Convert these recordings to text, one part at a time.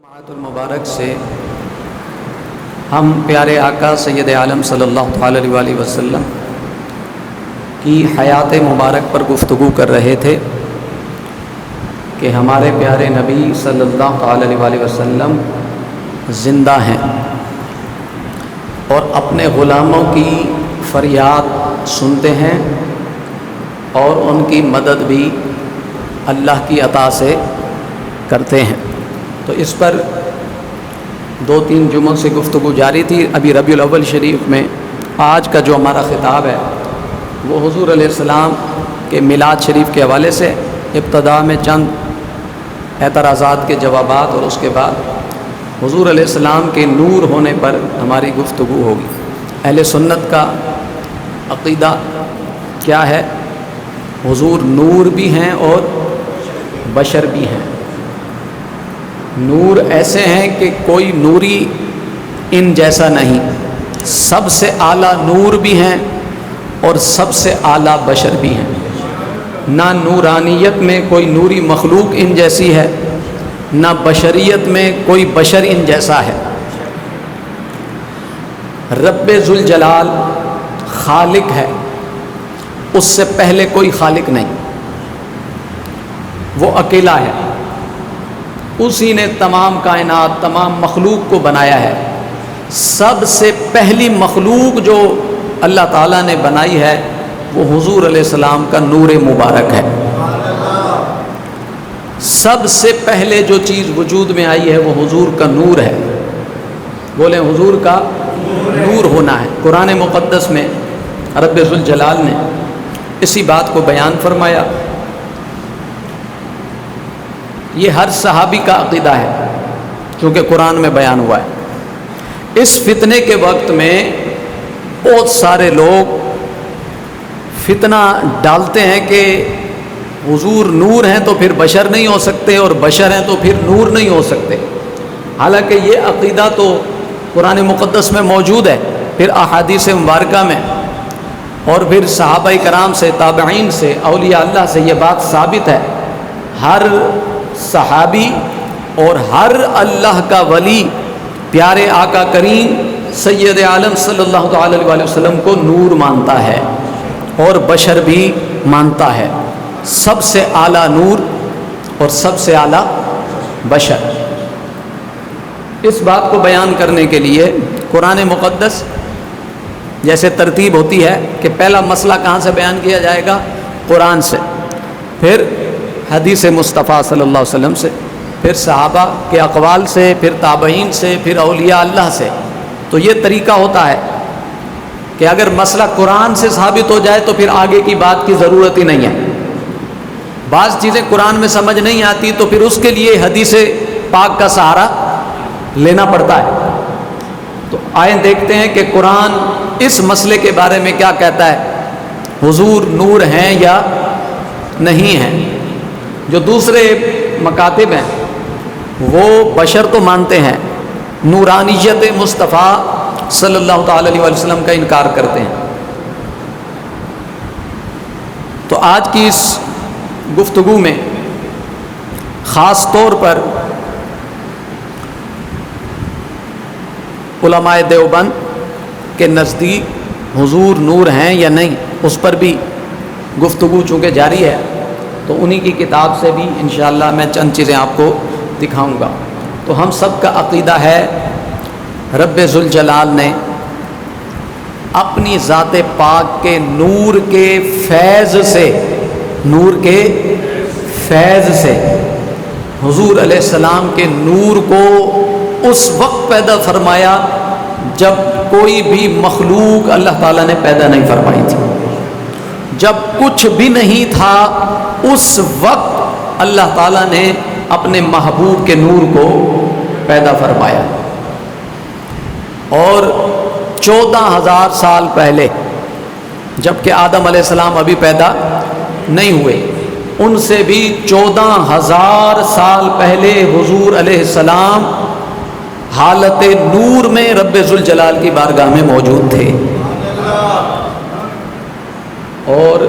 جماعت المبارک سے ہم پیارے آقا سید عالم صلی اللہ علیہ وآلہ وسلم کی حیات مبارک پر گفتگو کر رہے تھے کہ ہمارے پیارے نبی صلی اللہ علیہ وآلہ وسلم زندہ ہیں اور اپنے غلاموں کی فریاد سنتے ہیں اور ان کی مدد بھی اللہ کی عطا سے کرتے ہیں۔ تو اس پر 2-3 جمعوں سے گفتگو جاری تھی۔ ابھی ربیع الاول شریف میں آج کا جو ہمارا خطاب ہے وہ حضور علیہ السلام کے میلاد شریف کے حوالے سے ابتدا میں چند اعتراضات کے جوابات اور اس کے بعد حضور علیہ السلام کے نور ہونے پر ہماری گفتگو ہوگی۔ اہل سنت کا عقیدہ کیا ہے؟ حضور نور بھی ہیں اور بشر بھی ہیں۔ نور ایسے ہیں کہ کوئی نوری ان جیسا نہیں، سب سے اعلیٰ نور بھی ہیں اور سب سے اعلیٰ بشر بھی ہیں۔ نہ نورانیت میں کوئی نوری مخلوق ان جیسی ہے، نہ بشریت میں کوئی بشر ان جیسا ہے۔ رب ذوالجلال خالق ہے، اس سے پہلے کوئی خالق نہیں، وہ اکیلا ہے۔ اسی نے تمام کائنات، تمام مخلوق کو بنایا ہے۔ سب سے پہلی مخلوق جو اللہ تعالیٰ نے بنائی ہے وہ حضور علیہ السلام کا نور مبارک ہے۔ سب سے پہلے جو چیز وجود میں آئی ہے وہ حضور کا نور ہے۔ بولیں حضور کا نور ہونا ہے۔ قرآن مقدس میں رب ذوالجلال نے اسی بات کو بیان فرمایا۔ یہ ہر صحابی کا عقیدہ ہے کیونکہ قرآن میں بیان ہوا ہے۔ اس فتنے کے وقت میں بہت سارے لوگ فتنہ ڈالتے ہیں کہ حضور نور ہیں تو پھر بشر نہیں ہو سکتے، اور بشر ہیں تو پھر نور نہیں ہو سکتے۔ حالانکہ یہ عقیدہ تو قرآن مقدس میں موجود ہے، پھر احادیث مبارکہ میں، اور پھر صحابہ کرام سے، تابعین سے، اولیاء اللہ سے یہ بات ثابت ہے۔ ہر صحابی اور ہر اللہ کا ولی پیارے آقا کریم سید عالم صلی اللہ علیہ وآلہ وسلم کو نور مانتا ہے اور بشر بھی مانتا ہے۔ سب سے اعلیٰ نور اور سب سے اعلیٰ بشر۔ اس بات کو بیان کرنے کے لیے قرآن مقدس جیسے ترتیب ہوتی ہے کہ پہلا مسئلہ کہاں سے بیان کیا جائے گا؟ قرآن سے، پھر حدیث مصطفیٰ صلی اللہ علیہ وسلم سے، پھر صحابہ کے اقوال سے، پھر تابعین سے، پھر اولیاء اللہ سے۔ تو یہ طریقہ ہوتا ہے کہ اگر مسئلہ قرآن سے ثابت ہو جائے تو پھر آگے کی بات کی ضرورت ہی نہیں ہے۔ بعض چیزیں قرآن میں سمجھ نہیں آتی تو پھر اس کے لیے حدیث پاک کا سہارا لینا پڑتا ہے۔ تو آئیں دیکھتے ہیں کہ قرآن اس مسئلے کے بارے میں کیا کہتا ہے، حضور نور ہیں یا نہیں ہیں۔ جو دوسرے مکاتب ہیں وہ بشر تو مانتے ہیں، نورانیت مصطفیٰ صلی اللہ تعالی علیہ وسلم کا انکار کرتے ہیں۔ تو آج کی اس گفتگو میں خاص طور پر علماء دیوبند کے نزدیک حضور نور ہیں یا نہیں، اس پر بھی گفتگو چونکہ جاری ہے، تو انہی کی کتاب سے بھی انشاءاللہ میں چند چیزیں آپ کو دکھاؤں گا۔ تو ہم سب کا عقیدہ ہے رب ذوالجلال نے اپنی ذات پاک کے نور کے فیض سے، نور کے فیض سے حضور علیہ السلام کے نور کو اس وقت پیدا فرمایا جب کوئی بھی مخلوق اللہ تعالیٰ نے پیدا نہیں فرمائی تھی۔ جب کچھ بھی نہیں تھا اس وقت اللہ تعالیٰ نے اپنے محبوب کے نور کو پیدا فرمایا، اور 14,000 سال پہلے جبکہ آدم علیہ السلام ابھی پیدا نہیں ہوئے، ان سے بھی 14,000 سال پہلے حضور علیہ السلام حالت نور میں رب ذوالجلال کی بارگاہ میں موجود تھے، اور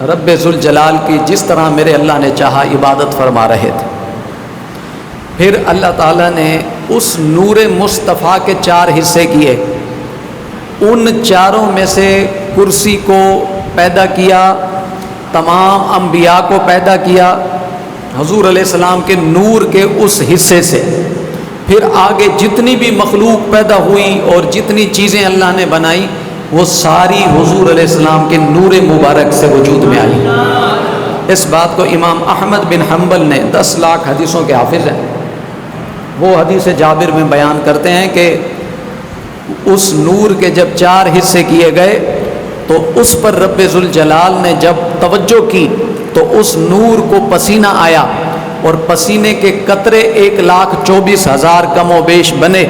رب ذوالجلال کی جس طرح میرے اللہ نے چاہا عبادت فرما رہے تھے۔ پھر اللہ تعالیٰ نے اس نور مصطفیٰ کے 4 حصے کیے، ان چاروں میں سے کرسی کو پیدا کیا، تمام انبیاء کو پیدا کیا حضور علیہ السلام کے نور کے اس حصے سے۔ پھر آگے جتنی بھی مخلوق پیدا ہوئی اور جتنی چیزیں اللہ نے بنائی وہ ساری حضور علیہ السلام کے نور مبارک سے وجود میں آئی۔ اس بات کو امام احمد بن حنبل نے 10 لاکھ حدیثوں کے حافظ ہیں، وہ حدیث جابر میں بیان کرتے ہیں کہ اس نور کے جب 4 حصے کیے گئے تو اس پر رب ذوالجلال نے جب توجہ کی تو اس نور کو پسینہ آیا اور پسینے کے قطرے 1,24,000 کم و بیش بنے،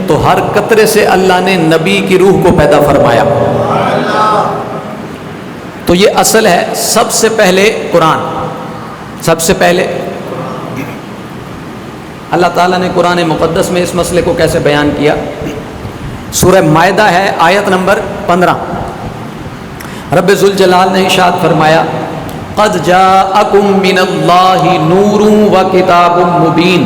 تو ہر قطرے سے اللہ نے نبی کی روح کو پیدا فرمایا۔ تو یہ اصل ہے۔ سب سے پہلے قرآن، سب سے پہلے اللہ تعالیٰ نے قرآن مقدس میں اس مسئلے کو کیسے بیان کیا؟ سورہ مائدہ ہے، آیت نمبر 15۔ رب ذوالجلال نے ارشاد فرمایا قد جاءکم من اللہ نور و کتاب مبین،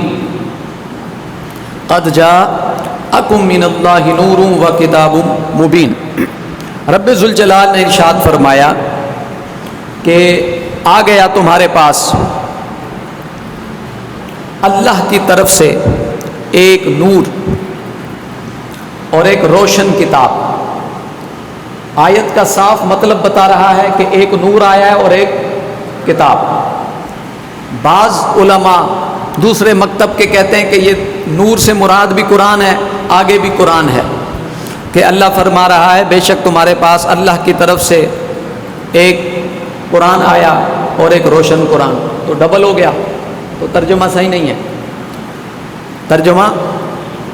قد جاءکم من اللہ نور و کتاب مبین۔ رب ذوالجلال نے ارشاد فرمایا کہ آ گیا تمہارے پاس اللہ کی طرف سے ایک نور اور ایک روشن کتاب۔ آیت کا صاف مطلب بتا رہا ہے کہ ایک نور آیا ہے اور ایک کتاب۔ بعض علماء دوسرے مکتب کے کہتے ہیں کہ یہ نور سے مراد بھی قرآن ہے، آگے بھی قرآن ہے، کہ اللہ فرما رہا ہے بے شک تمہارے پاس اللہ کی طرف سے ایک قرآن آیا اور ایک روشن قرآن، تو ڈبل ہو گیا، تو ترجمہ صحیح نہیں ہے، ترجمہ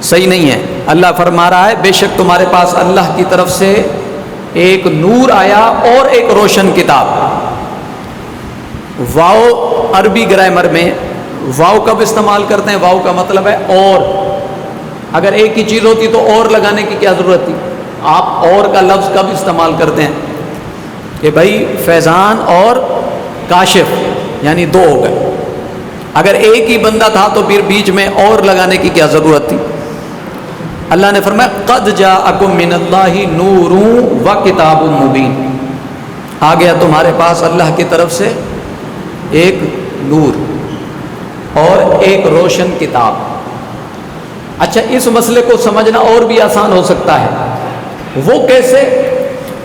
صحیح نہیں ہے۔ اللہ فرما رہا ہے بے شک تمہارے پاس اللہ کی طرف سے ایک نور آیا اور ایک روشن کتاب۔ واو عربی گرامر میں واو کب استعمال کرتے ہیں؟ واو کا مطلب ہے اور۔ اگر ایک ہی چیز ہوتی تو اور لگانے کی کیا ضرورت تھی؟ آپ اور کا لفظ کب استعمال کرتے ہیں کہ بھائی فیضان اور کاشف، یعنی 2 ہو گئے۔ اگر ایک ہی بندہ تھا تو پھر بیچ میں اور لگانے کی کیا ضرورت تھی؟ اللہ نے فرمایا قد جاءکم من اللہ نور و کتاب مبین، آ گیا تمہارے پاس اللہ کی طرف سے ایک نور اور ایک روشن کتاب۔ اچھا، اس مسئلے کو سمجھنا اور بھی آسان ہو سکتا ہے، وہ کیسے؟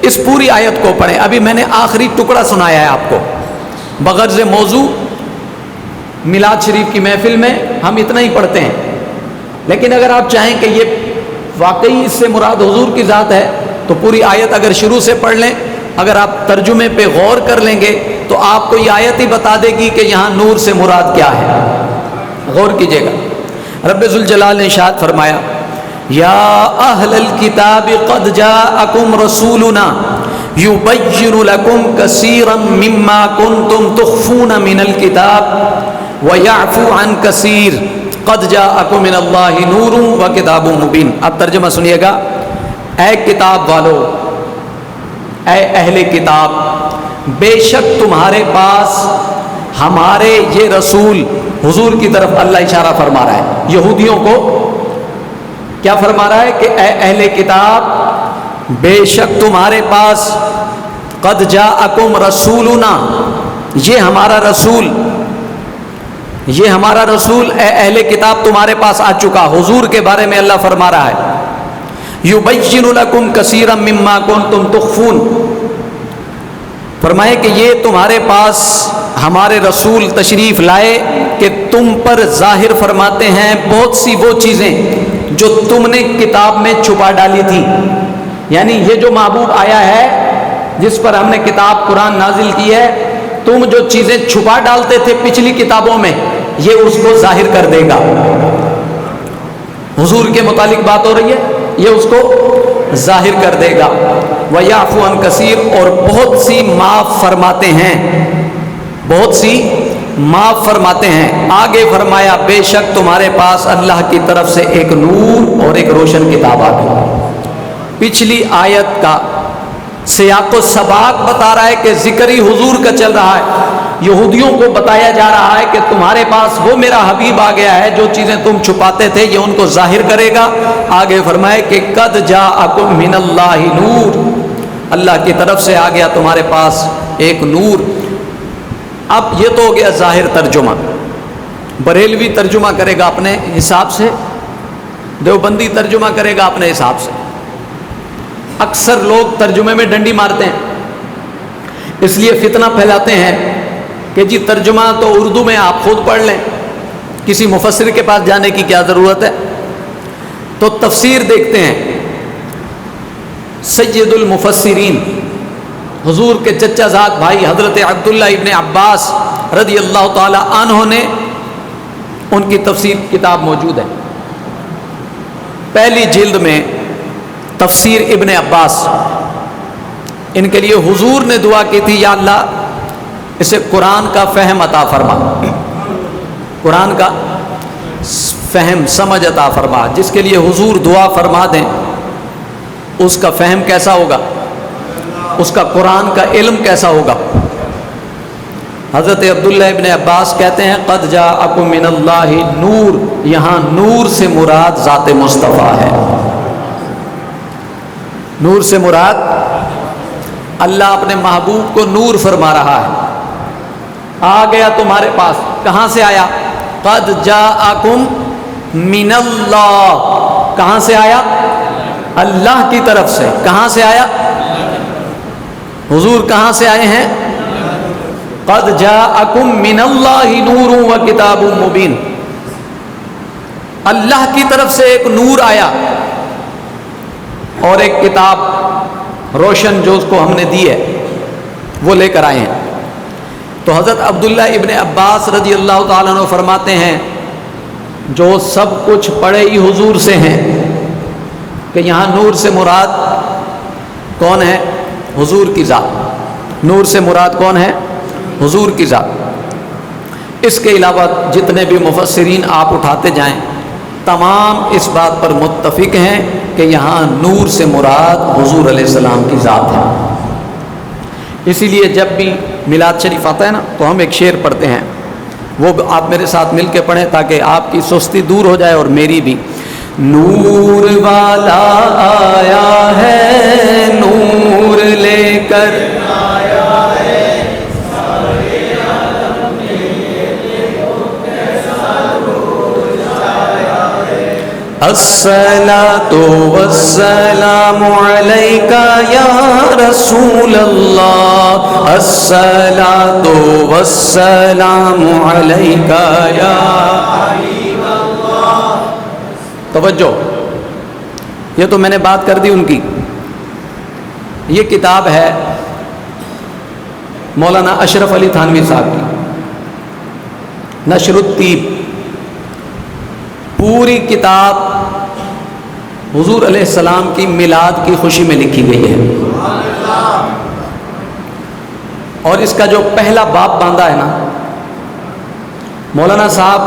اس پوری آیت کو پڑھیں۔ ابھی میں نے آخری ٹکڑا سنایا ہے آپ کو، بغرض موضوع میلاد شریف کی محفل میں ہم اتنا ہی پڑھتے ہیں، لیکن اگر آپ چاہیں کہ یہ واقعی اس سے مراد حضور کی ذات ہے تو پوری آیت اگر شروع سے پڑھ لیں، اگر آپ ترجمے پہ غور کر لیں گے تو آپ کو یہ آیت ہی بتا دے گی کہ یہاں نور سے مراد کیا ہے۔ غور کیجئے گا، رب ذوالجلال نے ارشاد فرمایا یا اہل الکتاب قد جاءکم رسولنا یبین لکم کثیرا مما کنتم تخفون من الکتاب ویعفو عن کثیر قد جاءکم من اللہ نور و کتاب مبین۔ اب ترجمہ سنیے گا، اے کتاب والو، اے اہل کتاب، بے شک تمہارے پاس ہمارے یہ رسول، حضور کی طرف اللہ اشارہ فرما رہا ہے، یہودیوں کو کیا فرما رہا ہے کہ اے اہل کتاب، بے شک تمہارے پاس قد جاءکم رسولنا، یہ ہمارا رسول، یہ ہمارا رسول اے اہل کتاب تمہارے پاس آ چکا۔ حضور کے بارے میں اللہ فرما رہا ہے یبین لکم کثیرا مما کنتم تخفون، فرمائے کہ یہ تمہارے پاس ہمارے رسول تشریف لائے کہ تم پر ظاہر فرماتے ہیں بہت سی وہ چیزیں جو تم نے کتاب میں چھپا ڈالی تھی۔ یعنی یہ جو محبوب آیا ہے جس پر ہم نے کتاب قرآن نازل کی ہے، تم جو چیزیں چھپا ڈالتے تھے پچھلی کتابوں میں، یہ اس کو ظاہر کر دے گا۔ حضور کے متعلق بات ہو رہی ہے، یہ اس کو ظاہر کر دے گا۔ وَيَعْفُو عَنْ كَثِيرٍ، اور بہت سی معاف فرماتے ہیں، بہت سی معاف فرماتے ہیں۔ آگے فرمایا بے شک تمہارے پاس اللہ کی طرف سے ایک نور اور ایک روشن کتاب آ گئی۔ پچھلی آیت کا سیاق و سباق بتا رہا ہے کہ ذکر ہی حضور کا چل رہا ہے، یہودیوں کو بتایا جا رہا ہے کہ تمہارے پاس وہ میرا حبیب آ گیا ہے، جو چیزیں تم چھپاتے تھے یہ ان کو ظاہر کرے گا۔ آگے فرمائے کہ قد جاءکم من اللہ نور، اللہ کی طرف سے آ گیا تمہارے پاس ایک نور۔ اب یہ تو ہو گیا ظاہر ترجمہ، بریلوی ترجمہ کرے گا اپنے حساب سے، دیوبندی ترجمہ کرے گا اپنے حساب سے۔ اکثر لوگ ترجمے میں ڈنڈی مارتے ہیں، اس لیے فتنہ پھیلاتے ہیں کہ جی ترجمہ تو اردو میں آپ خود پڑھ لیں، کسی مفسر کے پاس جانے کی کیا ضرورت ہے۔ تو تفسیر دیکھتے ہیں، سید المفسرین حضور کے چچا زاد بھائی حضرت عبداللہ ابن عباس رضی اللہ تعالی عنہ نے، ان کی تفسیر کتاب موجود ہے۔ پہلی جلد میں تفسیر ابن عباس، ان کے لیے حضور نے دعا کی تھی یا اللہ اسے قرآن کا فہم عطا فرما، قرآن کا فہم سمجھ عطا فرما۔ جس کے لیے حضور دعا فرما دیں اس کا فہم کیسا ہوگا، اس کا قرآن کا علم کیسا ہوگا۔ حضرت عبداللہ ابن عباس کہتے ہیں قد جاءکم من اللہ نور، یہاں نور سے مراد ذات مصطفیٰ ہے۔ نور سے مراد اللہ اپنے محبوب کو نور فرما رہا ہے۔ آ گیا تمہارے پاس، کہاں سے آیا؟ قد جاءکم من اللہ، کہاں سے آیا؟ اللہ کی طرف سے۔ کہاں سے آیا؟ حضور کہاں سے آئے ہیں؟ قد جاءکم من اللہ نور و کتاب مبین، اللہ کی طرف سے ایک نور آیا اور ایک کتاب روشن جو اس کو ہم نے دی ہے وہ لے کر آئے ہیں۔ تو حضرت عبداللہ ابن عباس رضی اللہ تعالیٰ عنہ فرماتے ہیں جو سب کچھ پڑھے ہی حضور سے ہیں، کہ یہاں نور سے مراد کون ہے؟ حضور کی ذات۔ نور سے مراد کون ہے؟ حضور کی ذات۔ اس کے علاوہ جتنے بھی مفسرین آپ اٹھاتے جائیں تمام اس بات پر متفق ہیں کہ یہاں نور سے مراد حضور علیہ السلام کی ذات ہے۔ اسی لیے جب بھی میلاد شریف آتا ہے نا تو ہم ایک شعر پڑھتے ہیں، وہ آپ میرے ساتھ مل کے پڑھیں تاکہ آپ کی سستی دور ہو جائے اور میری بھی۔ نور والا آیا ہے، نور لے کر آیا ہے، الصلاۃ والسلام علیک یا رسول اللہ، الصلاۃ والسلام علیک یا حبیب اللہ۔ توجہ، یہ تو میں نے بات کر دی ان کی۔ یہ کتاب ہے مولانا اشرف علی تھانوی صاحب کی، نشر الطیب۔ پوری کتاب حضور علیہ السلام کی میلاد کی خوشی میں لکھی گئی ہے، اور اس کا جو پہلا باب باندھا ہے نا، مولانا صاحب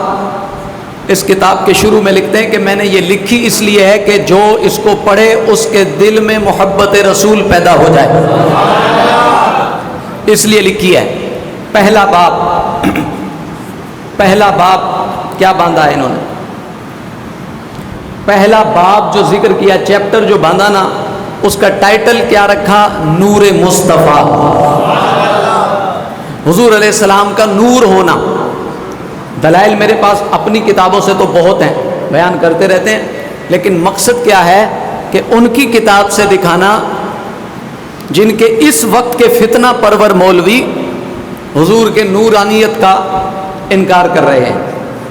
اس کتاب کے شروع میں لکھتے ہیں کہ میں نے یہ لکھی اس لیے ہے کہ جو اس کو پڑھے اس کے دل میں محبت رسول پیدا ہو جائے، اس لیے لکھی ہے۔ پہلا باب، پہلا باب کیا باندھا ہے انہوں نے؟ پہلا باب جو ذکر کیا، چیپٹر جو باندھا نا، اس کا ٹائٹل کیا رکھا؟ نور مصطفیٰ، حضور علیہ السلام کا نور ہونا۔ دلائل میرے پاس اپنی کتابوں سے تو بہت ہیں، بیان کرتے رہتے ہیں، لیکن مقصد کیا ہے کہ ان کی کتاب سے دکھانا جن کے اس وقت کے فتنہ پرور مولوی حضور کے نورانیت کا انکار کر رہے ہیں،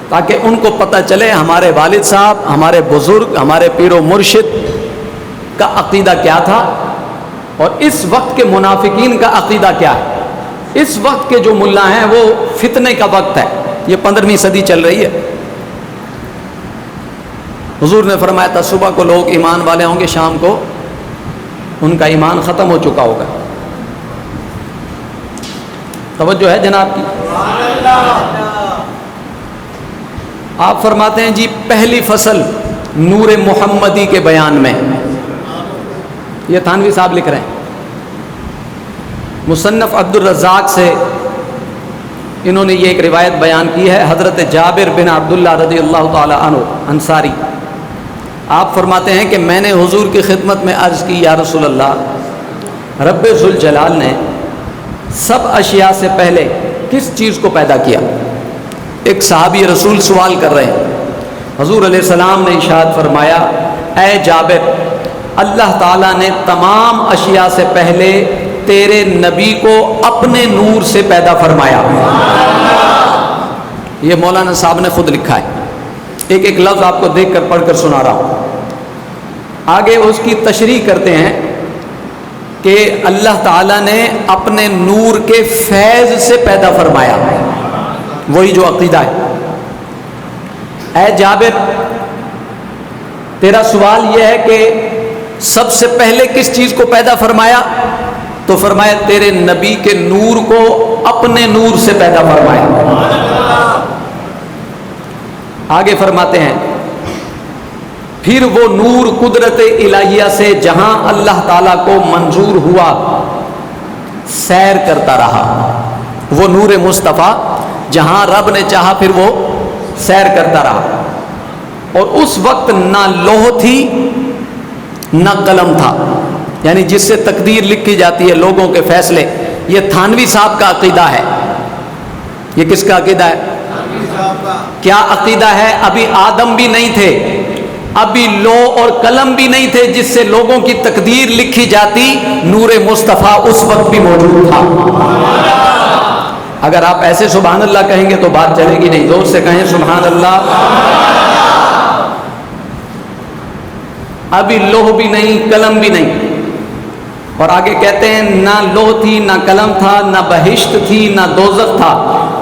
تاکہ ان کو پتہ چلے ہمارے والد صاحب، ہمارے بزرگ، ہمارے پیر و مرشد کا عقیدہ کیا تھا اور اس وقت کے منافقین کا عقیدہ کیا ہے۔ اس وقت کے جو ملا ہیں وہ فتنے کا وقت ہے، یہ 15ویں صدی چل رہی ہے۔ حضور نے فرمایا تھا صبح کو لوگ ایمان والے ہوں گے، شام کو ان کا ایمان ختم ہو چکا ہوگا۔ توجہ ہے جناب کی؟ آپ فرماتے ہیں جی پہلی فصل نور محمدی کے بیان میں، یہ تھانوی صاحب لکھ رہے ہیں۔ مصنف عبد الرزاق سے انہوں نے یہ ایک روایت بیان کی ہے حضرت جابر بن عبداللہ رضی اللہ تعالی عنہ انصاری، آپ فرماتے ہیں کہ میں نے حضور کی خدمت میں عرض کی، یا رسول اللہ، رب ذوالجلال نے سب اشیاء سے پہلے کس چیز کو پیدا کیا؟ ایک صحابی رسول سوال کر رہے ہیں، حضور علیہ السلام نے ارشاد فرمایا، اے جابر، اللہ تعالیٰ نے تمام اشیاء سے پہلے تیرے نبی کو اپنے نور سے پیدا فرمایا۔ یہ مولانا صاحب نے خود لکھا ہے، ایک ایک لفظ آپ کو دیکھ کر پڑھ کر سنا رہا ہوں۔ آگے اس کی تشریح کرتے ہیں کہ اللہ تعالیٰ نے اپنے نور کے فیض سے پیدا فرمایا، وہی جو عقیدہ ہے۔ اے جابر، تیرا سوال یہ ہے کہ سب سے پہلے کس چیز کو پیدا فرمایا؟ تو فرمایا تیرے نبی کے نور کو اپنے نور سے پیدا فرمایا۔ آگے فرماتے ہیں پھر وہ نور قدرت الہیہ سے جہاں اللہ تعالیٰ کو منظور ہوا سیر کرتا رہا، وہ نور مصطفیٰ جہاں رب نے چاہا پھر وہ سیر کرتا رہا، اور اس وقت نہ لوح تھی نہ قلم تھا، یعنی جس سے تقدیر لکھی جاتی ہے، لوگوں کے فیصلے۔ یہ تھانوی صاحب کا عقیدہ ہے۔ یہ کس کا عقیدہ ہے؟ کیا عقیدہ ہے؟ ابھی آدم بھی نہیں تھے، ابھی لوح اور قلم بھی نہیں تھے جس سے لوگوں کی تقدیر لکھی جاتی، نور مصطفیٰ اس وقت بھی موجود تھا۔ اگر آپ ایسے سبحان اللہ کہیں گے تو بات چلے گی نہیں، زور سے کہیں سبحان اللہ۔ ابھی لوح بھی نہیں، قلم بھی نہیں، اور آگے کہتے ہیں نہ لوح تھی نہ قلم تھا، نہ بہشت تھی نہ دوزخ تھا،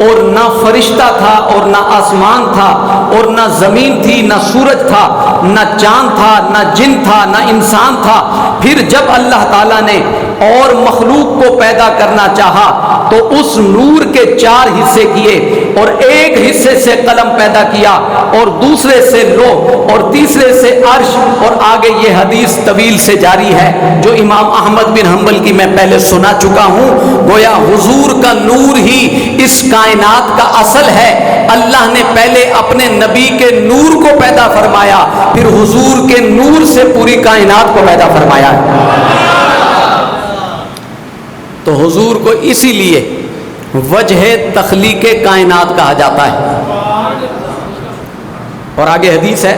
اور نہ فرشتہ تھا اور نہ آسمان تھا، اور نہ زمین تھی نہ سورج تھا، نہ چاند تھا نہ جن تھا نہ انسان تھا۔ پھر جب اللہ تعالیٰ نے اور مخلوق کو پیدا کرنا چاہا تو اس نور کے 4 حصے کیے، اور ایک حصے سے قلم پیدا کیا، اور دوسرے سے لوح، اور تیسرے سے عرش، اور آگے یہ حدیث طویل سے جاری ہے جو امام احمد بن حنبل کی میں پہلے سنا چکا ہوں۔ گویا حضور کا نور ہی اس کائنات کا اصل ہے۔ اللہ نے پہلے اپنے نبی کے نور کو پیدا فرمایا، پھر حضور کے نور سے پوری کائنات کو پیدا فرمایا۔ تو حضور کو اسی لیے وجہ تخلیق کائنات کہا جاتا ہے۔ اور آگے حدیث ہے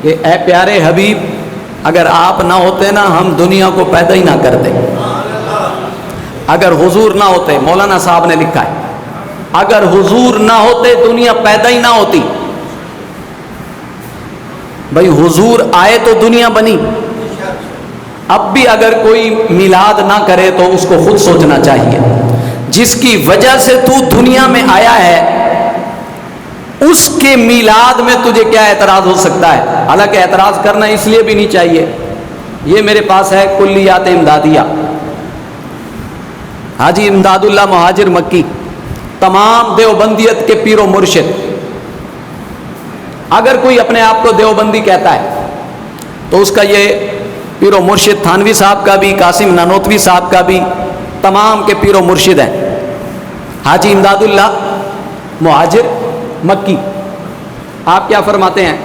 کہ اے پیارے حبیب، اگر آپ نہ ہوتے نا ہم دنیا کو پیدا ہی نہ کرتے۔ اگر حضور نہ ہوتے، مولانا صاحب نے لکھا ہے، اگر حضور نہ ہوتے دنیا پیدا ہی نہ ہوتی۔ بھائی حضور آئے تو دنیا بنی۔ اب بھی اگر کوئی میلاد نہ کرے تو اس کو خود سوچنا چاہیے، جس کی وجہ سے تو دنیا میں آیا ہے اس کے میلاد میں تجھے کیا اعتراض ہو سکتا ہے؟ حالانکہ اعتراض کرنا اس لیے بھی نہیں چاہیے۔ یہ میرے پاس ہے کلیات امدادیہ، حاجی امداد اللہ مہاجر مکی، تمام دیوبندیت کے پیر و مرشد۔ اگر کوئی اپنے آپ کو دیوبندی کہتا ہے تو اس کا یہ پیر و مرشد تھانوی صاحب کا بھی، قاسم نانوتوی صاحب کا بھی، تمام کے پیر و مرشد ہیں۔ حاجی امداد اللہ مہاجر مکی، آپ کیا فرماتے ہیں؟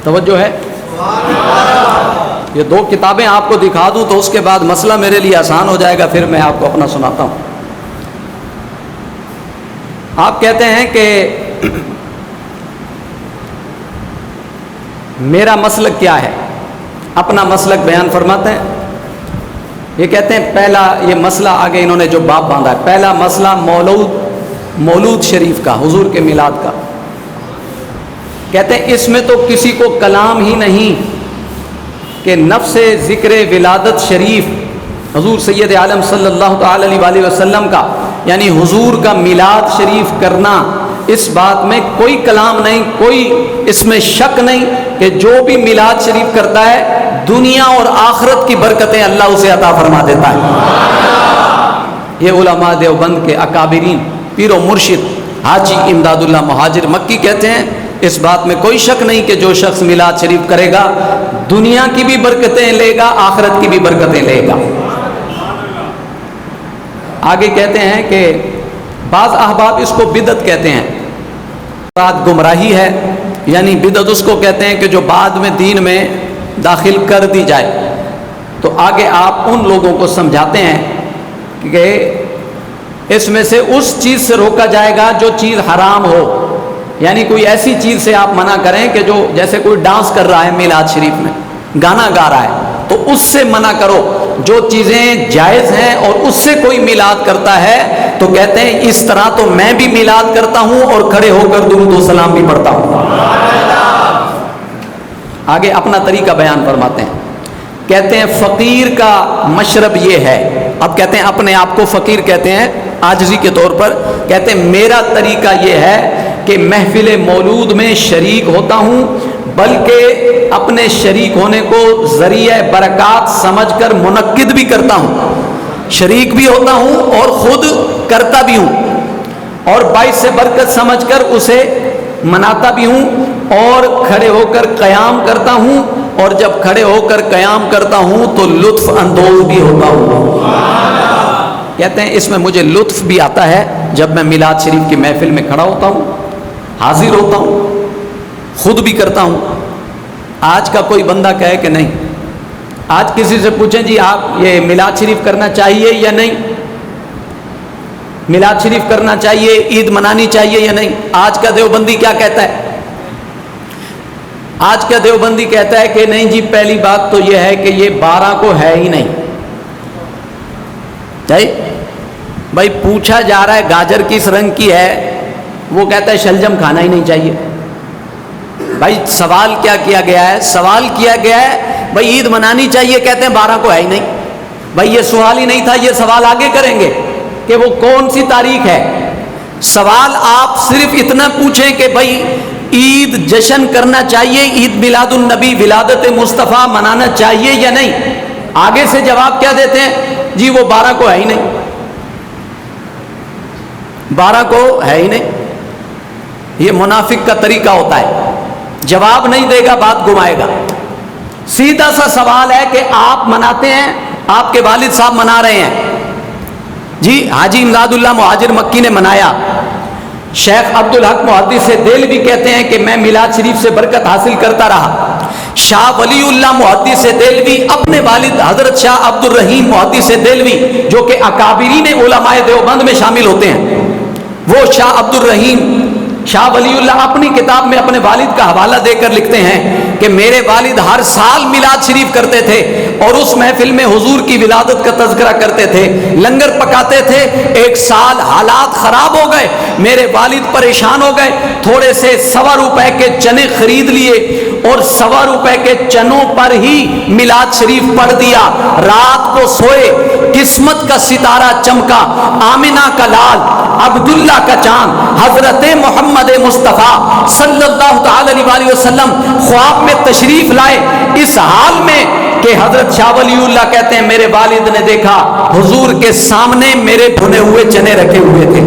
توجہ ہے؟ یہ 2 کتابیں آپ کو دکھا دوں تو اس کے بعد مسئلہ میرے لیے آسان ہو جائے گا، پھر میں آپ کو اپنا سناتا ہوں۔ آپ کہتے ہیں کہ میرا مسلک کیا ہے، اپنا مسلک بیان فرماتے ہیں۔ یہ کہتے ہیں پہلا یہ مسئلہ، آگے انہوں نے جو باب باندھا ہے، پہلا مسئلہ مولود شریف کا، حضور کے میلاد کا۔ کہتے ہیں اس میں تو کسی کو کلام ہی نہیں کہ نفس ذکر ولادت شریف حضور سید عالم صلی اللہ تعالی علیہ وسلم کا، یعنی حضور کا میلاد شریف کرنا، اس بات میں کوئی کلام نہیں، کوئی اس میں شک نہیں کہ جو بھی میلاد شریف کرتا ہے دنیا اور آخرت کی برکتیں اللہ اسے عطا فرما دیتا ہے۔ یہ علماء دیوبند کے اکابرین پیر و مرشد حاجی امداد اللہ مہاجر مکی کہتے ہیں اس بات میں کوئی شک نہیں کہ جو شخص میلاد شریف کرے گا دنیا کی بھی برکتیں لے گا، آخرت کی بھی برکتیں لے گا۔ آگے کہتے ہیں کہ بعض احباب اس کو بدعت کہتے ہیں، بات گمراہی ہے، یعنی بدعت اس کو کہتے ہیں کہ جو بعد میں دین میں داخل کر دی جائے۔ تو آگے آپ ان لوگوں کو سمجھاتے ہیں کہ اس میں سے اس چیز سے روکا جائے گا جو چیز حرام ہو، یعنی کوئی ایسی چیز سے آپ منع کریں کہ جو جیسے کوئی ڈانس کر رہا ہے میلاد شریف میں، گانا گا رہا ہے تو اس سے منع کرو۔ جو چیزیں جائز ہیں اور اس سے کوئی میلاد کرتا ہے تو کہتے ہیں اس طرح تو میں بھی میلاد کرتا ہوں اور کھڑے ہو کر درود و سلام بھی پڑھتا ہوں۔ آگے اپنا طریقہ بیان فرماتے ہیں، کہتے ہیں فقیر کا مشرب یہ ہے، اب کہتے ہیں اپنے آپ کو فقیر کہتے ہیں عاجزی کے طور پر، کہتے ہیں میرا طریقہ یہ ہے کہ محفل مولود میں شریک ہوتا ہوں، بلکہ اپنے شریک ہونے کو ذریعہ برکات سمجھ کر منعقد بھی کرتا ہوں، شریک بھی ہوتا ہوں اور خود کرتا بھی ہوں، اور باعث برکت سمجھ کر اسے مناتا بھی ہوں، اور کھڑے ہو کر قیام کرتا ہوں، اور جب کھڑے ہو کر قیام کرتا ہوں تو لطف اندوز بھی ہوتا ہوں۔ کہتے ہیں اس میں مجھے لطف بھی آتا ہے جب میں میلاد شریف کی محفل میں کھڑا ہوتا ہوں، حاضر ہوتا ہوں، خود بھی کرتا ہوں۔ آج کا کوئی بندہ کہے کہ نہیں، آج کسی سے پوچھیں جی آپ یہ میلاد شریف کرنا چاہیے یا نہیں، میلاد شریف کرنا چاہیے، عید منانی چاہیے یا نہیں، آج کا دیوبندی کیا کہتا ہے؟ آج کا دیوبندی کہتا ہے کہ نہیں جی پہلی بات تو یہ ہے کہ یہ 12 کو ہے ہی نہیں۔ بھائی پوچھا جا رہا ہے گاجر کس رنگ کی ہے، وہ کہتا ہے شلجم کھانا ہی نہیں چاہیے۔ بھائی سوال کیا کیا گیا ہے؟ سوال کیا گیا ہے بھائی عید منانی چاہیے، کہتے ہیں 12 کو ہے ہی نہیں۔ بھائی یہ سوال ہی نہیں تھا، یہ سوال آگے کریں گے کہ وہ کون سی تاریخ ہے۔ سوال آپ صرف اتنا پوچھیں کہ بھائی عید جشن کرنا چاہیے، عید میلاد النبی ولادت مصطفیٰ منانا چاہیے یا نہیں، آگے سے جواب کیا دیتے ہیں؟ جی وہ 12 کو ہے ہی نہیں، 12 کو ہے ہی نہیں۔ یہ منافق کا طریقہ ہوتا ہے، جواب نہیں دے گا بات گمائے گا۔ سیدھا سا سوال ہے کہ آپ مناتے ہیں، آپ کے والد صاحب منا رہے ہیں، جی حاجی امداد اللہ مہاجر مکی نے منایا، شیخ عبدالحق محدث دہلوی کہتے ہیں کہ میں میلاد شریف سے برکت حاصل کرتا رہا۔ شاہ ولی اللہ محدث دہلوی اپنے والد حضرت شاہ عبد الرحیم محدث دہلوی جو کہ اکابرین علماء دیوبند میں شامل ہوتے ہیں، وہ شاہ عبد الرحیم شاہ ولی اللہ اپنی کتاب میں اپنے والد کا حوالہ دے کر لکھتے ہیں کہ میرے والد ہر سال میلاد شریف کرتے تھے اور اس محفل میں حضور کی ولادت کا تذکرہ کرتے تھے، لنگر پکاتے تھے۔ ایک سال حالات خراب ہو گئے، میرے والد پریشان ہو گئے، تھوڑے سے 100 روپے کے چنے خرید لیے اور 100 روپے کے چنوں پر ہی میلاد شریف پڑھ دیا۔ رات کو سوئے، قسمت کا ستارہ چمکا، آمنہ کا لال، عبداللہ کا چاند، حضرت محمد مصطفیٰ صلی اللہ تعالی علیہ وسلم خواب میں تشریف لائے، اس حال میں کہ حضرت شاہ ولی اللہ کہتے ہیں میرے والد نے دیکھا حضور کے سامنے میرے بھنے ہوئے چنے رکھے ہوئے تھے،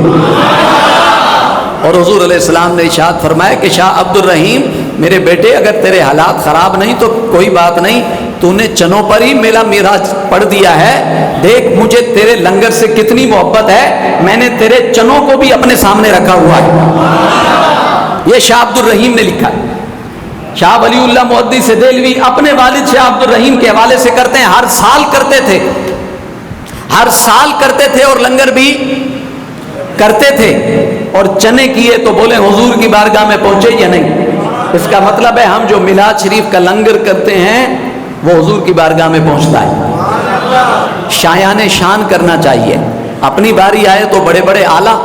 اور حضور علیہ السلام نے ارشاد فرمایا کہ شاہ عبد الرحیم میرے بیٹے اگر تیرے حالات خراب نہیں تو کوئی بات نہیں، تو نے چنوں پر ہی میرا میراج پڑھ دیا ہے، دیکھ مجھے تیرے لنگر سے کتنی محبت ہے، میں نے تیرے چنوں کو بھی اپنے سامنے رکھا ہوا ہے۔ یہ شاہ عبد الرحیم نے لکھا ہے۔ شاہ ولی اللہ محدث دہلوی اپنے والد شاہ عبد الرحیم کے حوالے سے کرتے ہیں ہر سال کرتے تھے، ہر سال کرتے تھے اور لنگر بھی کرتے تھے، اور چنے کیے تو بولے حضور کی بارگاہ میں پہنچے یا نہیں۔ اس کا مطلب ہے ہم جو میلاد شریف کا لنگر کرتے ہیں وہ حضور کی بارگاہ میں پہنچتا ہے۔ شایان شان کرنا چاہیے، اپنی باری آئے تو بڑے بڑے آلہ،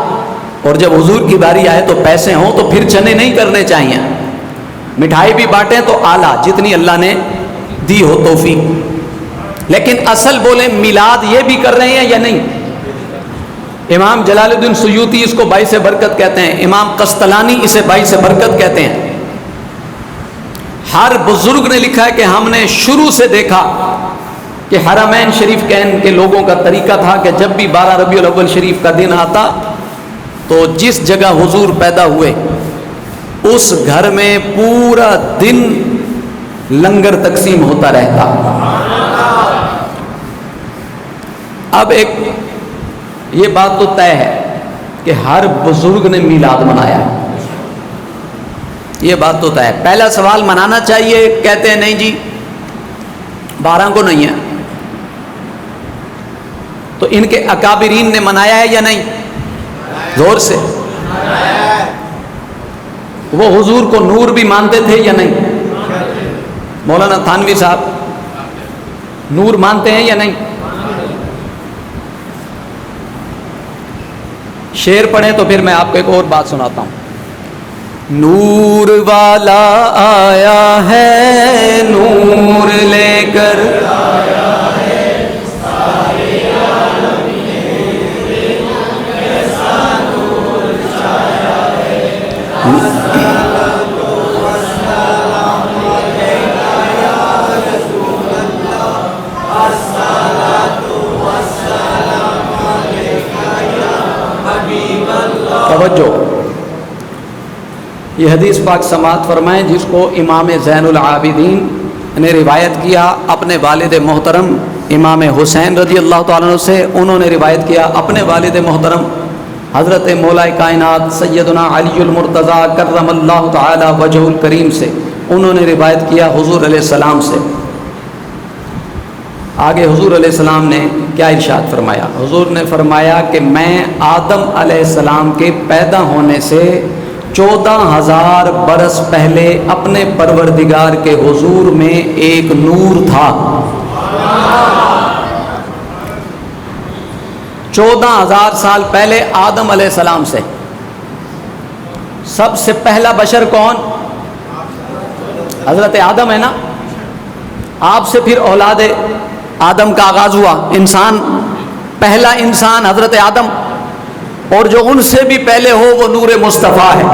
اور جب حضور کی باری آئے تو پیسے ہوں تو پھر چنے نہیں کرنے چاہیے، مٹھائی بھی بانٹیں تو آلہ جتنی اللہ نے دی ہو توفیق۔ لیکن اصل بولیں میلاد یہ بھی کر رہے ہیں یا نہیں؟ امام جلال الدین سیوطی اس کو باعث برکت کہتے ہیں، امام قسطلانی اسے باعث برکت کہتے ہیں۔ ہر بزرگ نے لکھا ہے کہ ہم نے شروع سے دیکھا کہ حرمین شریف کے لوگوں کا طریقہ تھا کہ جب بھی 12 ربیع الاول شریف کا دن آتا تو جس جگہ حضور پیدا ہوئے اس گھر میں پورا دن لنگر تقسیم ہوتا رہتا۔ اب ایک یہ بات تو طے ہے کہ ہر بزرگ نے میلاد منایا ہے، یہ بات تو طے ہے۔ پہلا سوال منانا چاہیے، کہتے ہیں نہیں جی 12 کو نہیں ہے، تو ان کے اکابرین نے منایا ہے یا نہیں؟ زور سے۔ وہ حضور کو نور بھی مانتے تھے یا نہیں؟ مولانا تھانوی صاحب نور مانتے ہیں یا نہیں؟ شعر پڑھیں تو پھر میں آپ کو ایک اور بات سناتا ہوں۔ نور والا آیا ہے، نور لے کر توجہ، یہ حدیث پاک سماعت فرمائیں جس کو امام زین العابدین نے روایت کیا اپنے والد محترم امام حسین رضی اللہ تعالیٰ عنہ سے، انہوں نے روایت کیا اپنے والد محترم حضرت مولا کائنات سیدنا علی المرتضیٰ کرم اللہ تعالی وجہ الکریم سے، انہوں نے روایت کیا حضور علیہ السلام سے۔ آگے حضور علیہ السلام نے کیا ارشاد فرمایا؟ حضور نے فرمایا کہ میں آدم علیہ السلام کے پیدا ہونے سے 14,000 برس پہلے اپنے پروردگار کے حضور میں ایک نور تھا۔ 14,000 سال پہلے آدم علیہ السلام سے سب سے پہلا بشر کون؟ حضرت آدم ہے نا، آپ سے پھر اولاد آدم کا آغاز ہوا، انسان پہلا انسان حضرت آدم، اور جو ان سے بھی پہلے ہو وہ نور مصطفیٰ ہے۔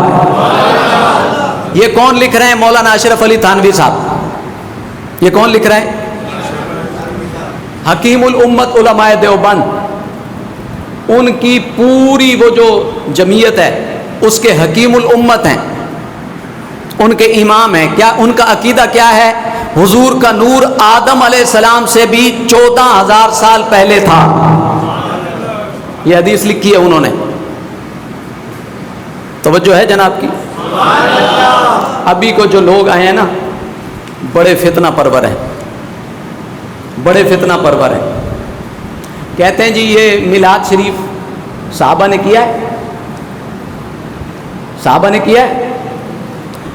یہ کون لکھ رہے ہیں؟ مولانا اشرف علی تھانوی صاحب۔ یہ کون لکھ رہے ہیں؟ حکیم الامت علماء دیوبند، ان کی پوری وہ جو جمعیت ہے اس کے حکیم الامت ہیں، ان کے امام ہیں۔ کیا ان کا عقیدہ کیا ہے؟ حضور کا نور آدم علیہ السلام سے بھی 14,000 سال پہلے تھا۔ یہ حدیث لکھی ہے انہوں نے، توجہ ہے جناب کی؟ ابھی کو جو لوگ آئے ہیں نا بڑے فتنہ پرور ہیں، بڑے فتنہ پرور ہیں، کہتے ہیں جی یہ میلاد شریف صحابہ نے کیا ہے، صحابہ نے کیا ہے۔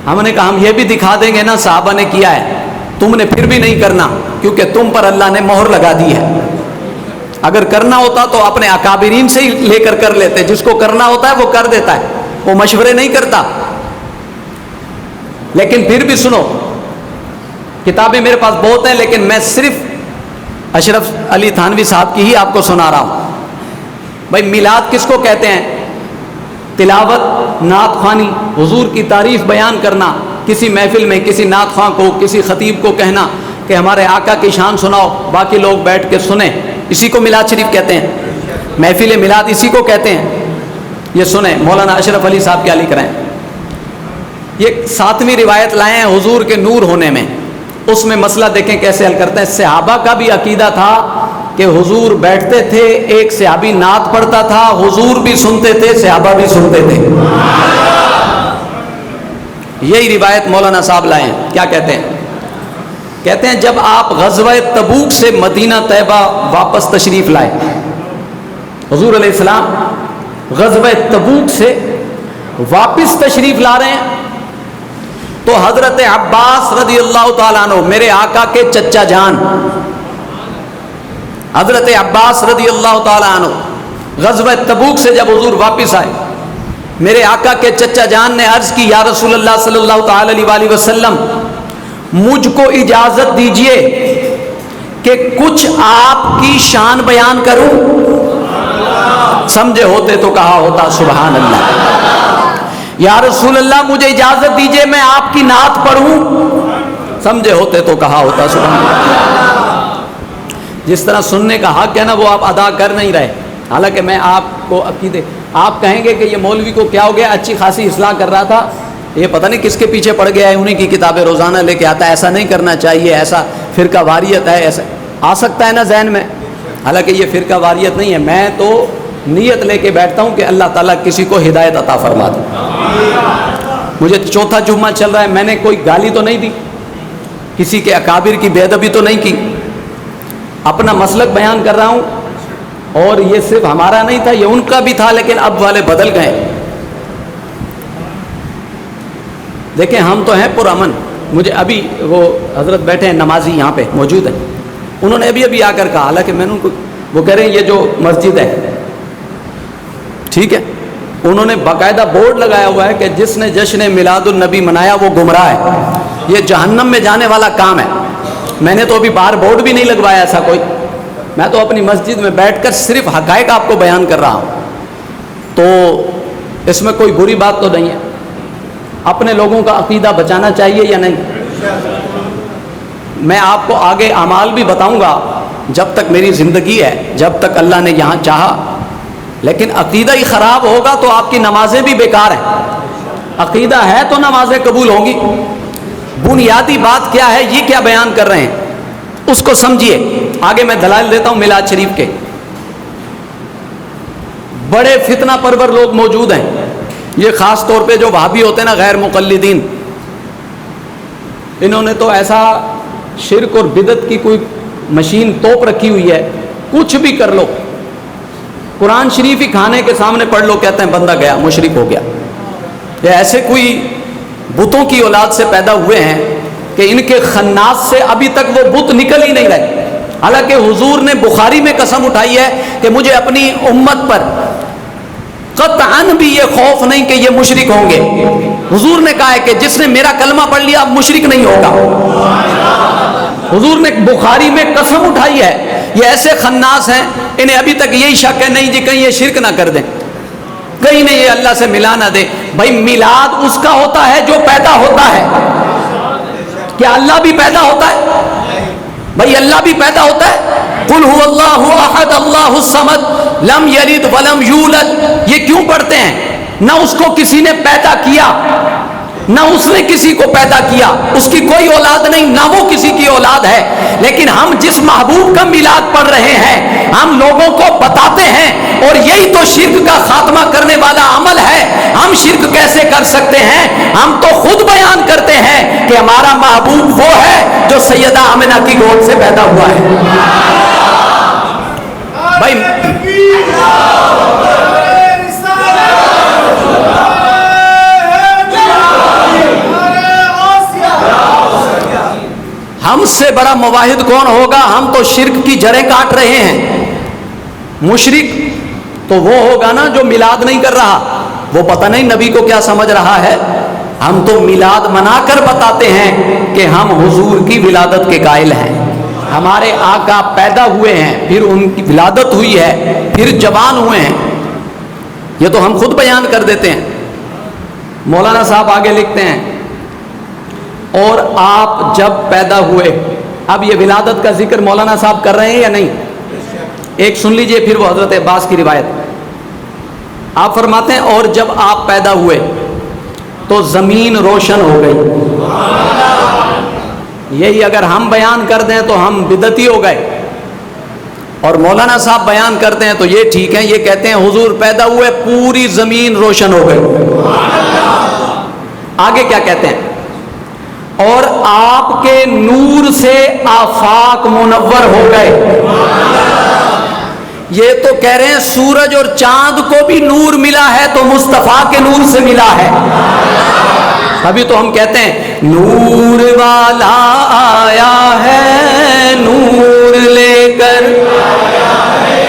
ہم نے کہا ہم یہ بھی دکھا دیں گے نا صحابہ نے کیا ہے، تم نے پھر بھی نہیں کرنا کیونکہ تم پر اللہ نے مہر لگا دی ہے۔ اگر کرنا ہوتا تو اپنے اکابرین سے ہی لے کر لیتے، جس کو کرنا ہوتا ہے وہ کر دیتا ہے، وہ مشورے نہیں کرتا۔ لیکن پھر بھی سنو، کتابیں میرے پاس بہت ہیں لیکن میں صرف اشرف علی تھانوی صاحب کی ہی آپ کو سنا رہا ہوں۔ بھائی میلاد کس کو کہتے ہیں؟ تلاوت، نعت خوانی، حضور کی تعریف بیان کرنا، کسی محفل میں کسی نعت خواں کو، کسی خطیب کو کہنا کہ ہمارے آقا کی شان سناؤ، باقی لوگ بیٹھ کے سنیں، اسی کو میلاد شریف کہتے ہیں، محفل میلاد اسی کو کہتے ہیں۔ یہ سنیں مولانا اشرف علی صاحب کیا لکھ رہے ہیں، یہ 7ویں روایت لائے ہیں حضور کے نور ہونے میں، اس میں مسئلہ دیکھیں کیسے حل کرتے ہیں۔ صحابہ کا بھی عقیدہ تھا کہ حضور بیٹھتے تھے، ایک صحابی نعت پڑھتا تھا، حضور بھی سنتے تھے، صحابہ بھی سنتے تھے۔ یہی روایت مولانا صاحب لائے ہیں، کیا کہتے ہیں؟ کہتے ہیں جب آپ غزوہ تبوک سے مدینہ طیبہ واپس تشریف لائے، حضور علیہ السلام غزوہ تبوک سے واپس تشریف لا رہے ہیں، تو حضرت عباس رضی اللہ تعالیٰ عنہ، میرے آقا کے چچا جان، حضرت عباس رضی اللہ تعالیٰ عنہ غزوہ تبوک سے جب حضور واپس آئے، میرے آقا کے چچا جان نے عرض کی یا رسول اللہ صلی اللہ تعالی علیہ وسلم، مجھ کو اجازت دیجئے کہ کچھ آپ کی شان بیان کروں۔ سمجھے ہوتے تو کہا ہوتا سبحان اللہ۔ یا رسول اللہ مجھے اجازت دیجئے میں آپ کی نعت پڑھوں، سمجھے ہوتے تو کہا ہوتا سبحان اللہ۔ جس طرح سننے کا حق ہے نا وہ آپ ادا کر نہیں رہے، حالانکہ میں آپ کو عقیدے، آپ کہیں گے کہ یہ مولوی کو کیا ہو گیا، اچھی خاصی اصلاح کر رہا تھا، یہ پتہ نہیں کس کے پیچھے پڑ گیا ہے، انہی کی کتابیں روزانہ لے کے آتا ہے، ایسا نہیں کرنا چاہیے، ایسا فرقہ واریت ہے، ایسا آ سکتا ہے نا ذہن میں، حالانکہ یہ فرقہ واریت نہیں ہے۔ میں تو نیت لے کے بیٹھتا ہوں کہ اللہ تعالیٰ کسی کو ہدایت عطا فرما دے. مجھے چوتھا جمعہ چل رہا ہے, میں نے کوئی گالی تو نہیں دی, کسی کے اکابر کی بے ادبی تو نہیں کی, اپنا مسلک بیان کر رہا ہوں. اور یہ صرف ہمارا نہیں تھا, یہ ان کا بھی تھا, لیکن اب والے بدل گئے. دیکھیں ہم تو ہیں پرامن. مجھے ابھی وہ حضرت بیٹھے ہیں نمازی یہاں پہ موجود ہیں, انہوں نے ابھی آ کر کہا, حالانکہ میں نے ان کو, وہ کہہ رہے ہیں یہ جو مسجد ہے ٹھیک ہے, انہوں نے باقاعدہ بورڈ لگایا ہوا ہے کہ جس نے جشن میلاد النبی منایا وہ گمراہ ہے, یہ جہنم میں جانے والا کام ہے. میں نے تو ابھی باہر بورڈ بھی نہیں لگوایا ایسا کوئی, میں تو اپنی مسجد میں بیٹھ کر صرف حقائق آپ کو بیان کر رہا ہوں. تو اس میں کوئی بری بات تو نہیں ہے. اپنے لوگوں کا عقیدہ بچانا چاہیے یا نہیں؟ میں آپ کو آگے اعمال بھی بتاؤں گا جب تک میری زندگی ہے, جب تک اللہ نے یہاں چاہا. لیکن عقیدہ ہی خراب ہوگا تو آپ کی نمازیں بھی بیکار ہیں. عقیدہ ہے تو نمازیں قبول ہوں گی. بنیادی بات کیا ہے, یہ کیا بیان کر رہے ہیں اس کو سمجھیے. آگے میں دلائل دیتا ہوں میلاد شریف کے. بڑے فتنہ پرور لوگ موجود ہیں, یہ خاص طور پہ جو وہابی ہوتے ہیں نا, غیر مقلدین, انہوں نے تو ایسا شرک اور بدعت کی کوئی مشین توپ رکھی ہوئی ہے, کچھ بھی کر لو, قرآن شریف ہی کھانے کے سامنے پڑھ لو, کہتے ہیں بندہ گیا مشرک ہو گیا. یہ ایسے کوئی بتوں کی اولاد سے پیدا ہوئے ہیں کہ ان کے خناس سے ابھی تک وہ بت نکل ہی نہیں رہے. حالانکہ حضور نے بخاری میں قسم اٹھائی ہے کہ مجھے اپنی امت پر قطعاً بھی یہ خوف نہیں کہ یہ مشرک ہوں گے. حضور نے کہا ہے کہ جس نے میرا کلمہ پڑھ لیا اب مشرک نہیں ہوگا. حضور نے بخاری میں قسم اٹھائی ہے. یہ ایسے خناس ہیں, انہیں ابھی تک یہی شک ہے نہیں جی کہیں یہ شرک نہ کر دیں, کہیں نہیں یہ اللہ سے ملا نہ دے. بھائی میلاد اس کا ہوتا ہے جو پیدا ہوتا ہے. کیا اللہ بھی پیدا ہوتا ہے؟ بھائی اللہ بھی پیدا ہوتا ہے. قل هو اللہ احد اللہ الصمد لم یلد ولم یولد, یہ کیوں پڑھتے ہیں؟ نہ اس کو کسی نے پیدا کیا, نہ اس نے کسی کو پیدا کیا, اس کی کوئی اولاد نہیں, نہ وہ کسی کی اولاد ہے. لیکن ہم جس محبوب کا میلاد پڑھ رہے ہیں ہم لوگوں کو بتاتے ہیں, اور یہی تو شرک کا خاتمہ کرنے والا عمل ہے. ہم شرک کیسے کر سکتے ہیں؟ ہم تو خود بیان کرتے ہیں کہ ہمارا محبوب وہ ہے جو سیدہ آمنہ کی گود سے پیدا ہوا ہے. بھائی ہم سے بڑا موحد کون ہوگا؟ ہم تو شرک کی جڑیں کاٹ رہے ہیں. مشرک تو وہ ہوگا نا جو میلاد نہیں کر رہا, وہ پتہ نہیں نبی کو کیا سمجھ رہا ہے. ہم تو میلاد منا کر بتاتے ہیں کہ ہم حضور کی ولادت کے قائل ہیں. ہمارے آقا پیدا ہوئے ہیں, پھر ان کی ولادت ہوئی ہے, پھر جوان ہوئے ہیں. یہ تو ہم خود بیان کر دیتے ہیں. مولانا صاحب آگے لکھتے ہیں, اور آپ جب پیدا ہوئے, اب یہ ولادت کا ذکر مولانا صاحب کر رہے ہیں یا نہیں؟ ایک سن لیجئے پھر وہ حضرت عباس کی روایت. آپ فرماتے ہیں اور جب آپ پیدا ہوئے تو زمین روشن ہو گئی. یہی اگر ہم بیان کر دیں تو ہم بدعتی ہو گئے, اور مولانا صاحب بیان کرتے ہیں تو یہ ٹھیک ہے. یہ کہتے ہیں حضور پیدا ہوئے پوری زمین روشن ہو گئی. آگے کیا کہتے ہیں؟ اور آپ کے نور سے آفاق منور ہو گئے. یہ تو کہہ رہے ہیں سورج اور چاند کو بھی نور ملا ہے تو مصطفیٰ کے نور سے ملا ہے. ابھی تو ہم کہتے ہیں نور والا آیا ہے, نور لے کر آیا ہے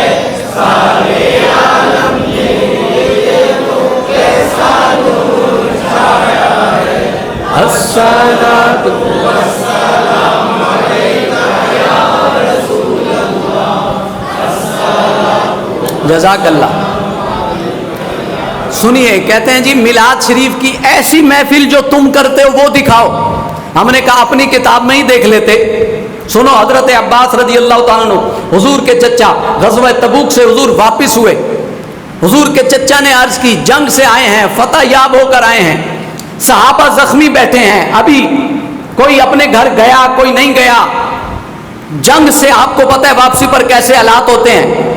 سارے عالم یہ تو کیسا نور چھایا ہے. الصلاۃ والسلام علیکہ یا رسول اللہ. جزاک اللہ. سنیے, کہتے ہیں جی میلاد شریف کی ایسی محفل جو تم کرتے ہو وہ دکھاؤ. ہم نے کہا اپنی کتاب میں ہی دیکھ لیتے. سنو, حضرت عباس رضی اللہ تعالیٰ عنہ, حضور کے چچا, غزوہ تبوک سے حضور واپس ہوئے. حضور کے چچا نے عرض کی جنگ سے آئے ہیں, فتح یاب ہو کر آئے ہیں, صحابہ زخمی بیٹھے ہیں, ابھی کوئی اپنے گھر گیا کوئی نہیں گیا. جنگ سے آپ کو پتہ ہے واپسی پر کیسے حالات ہوتے ہیں.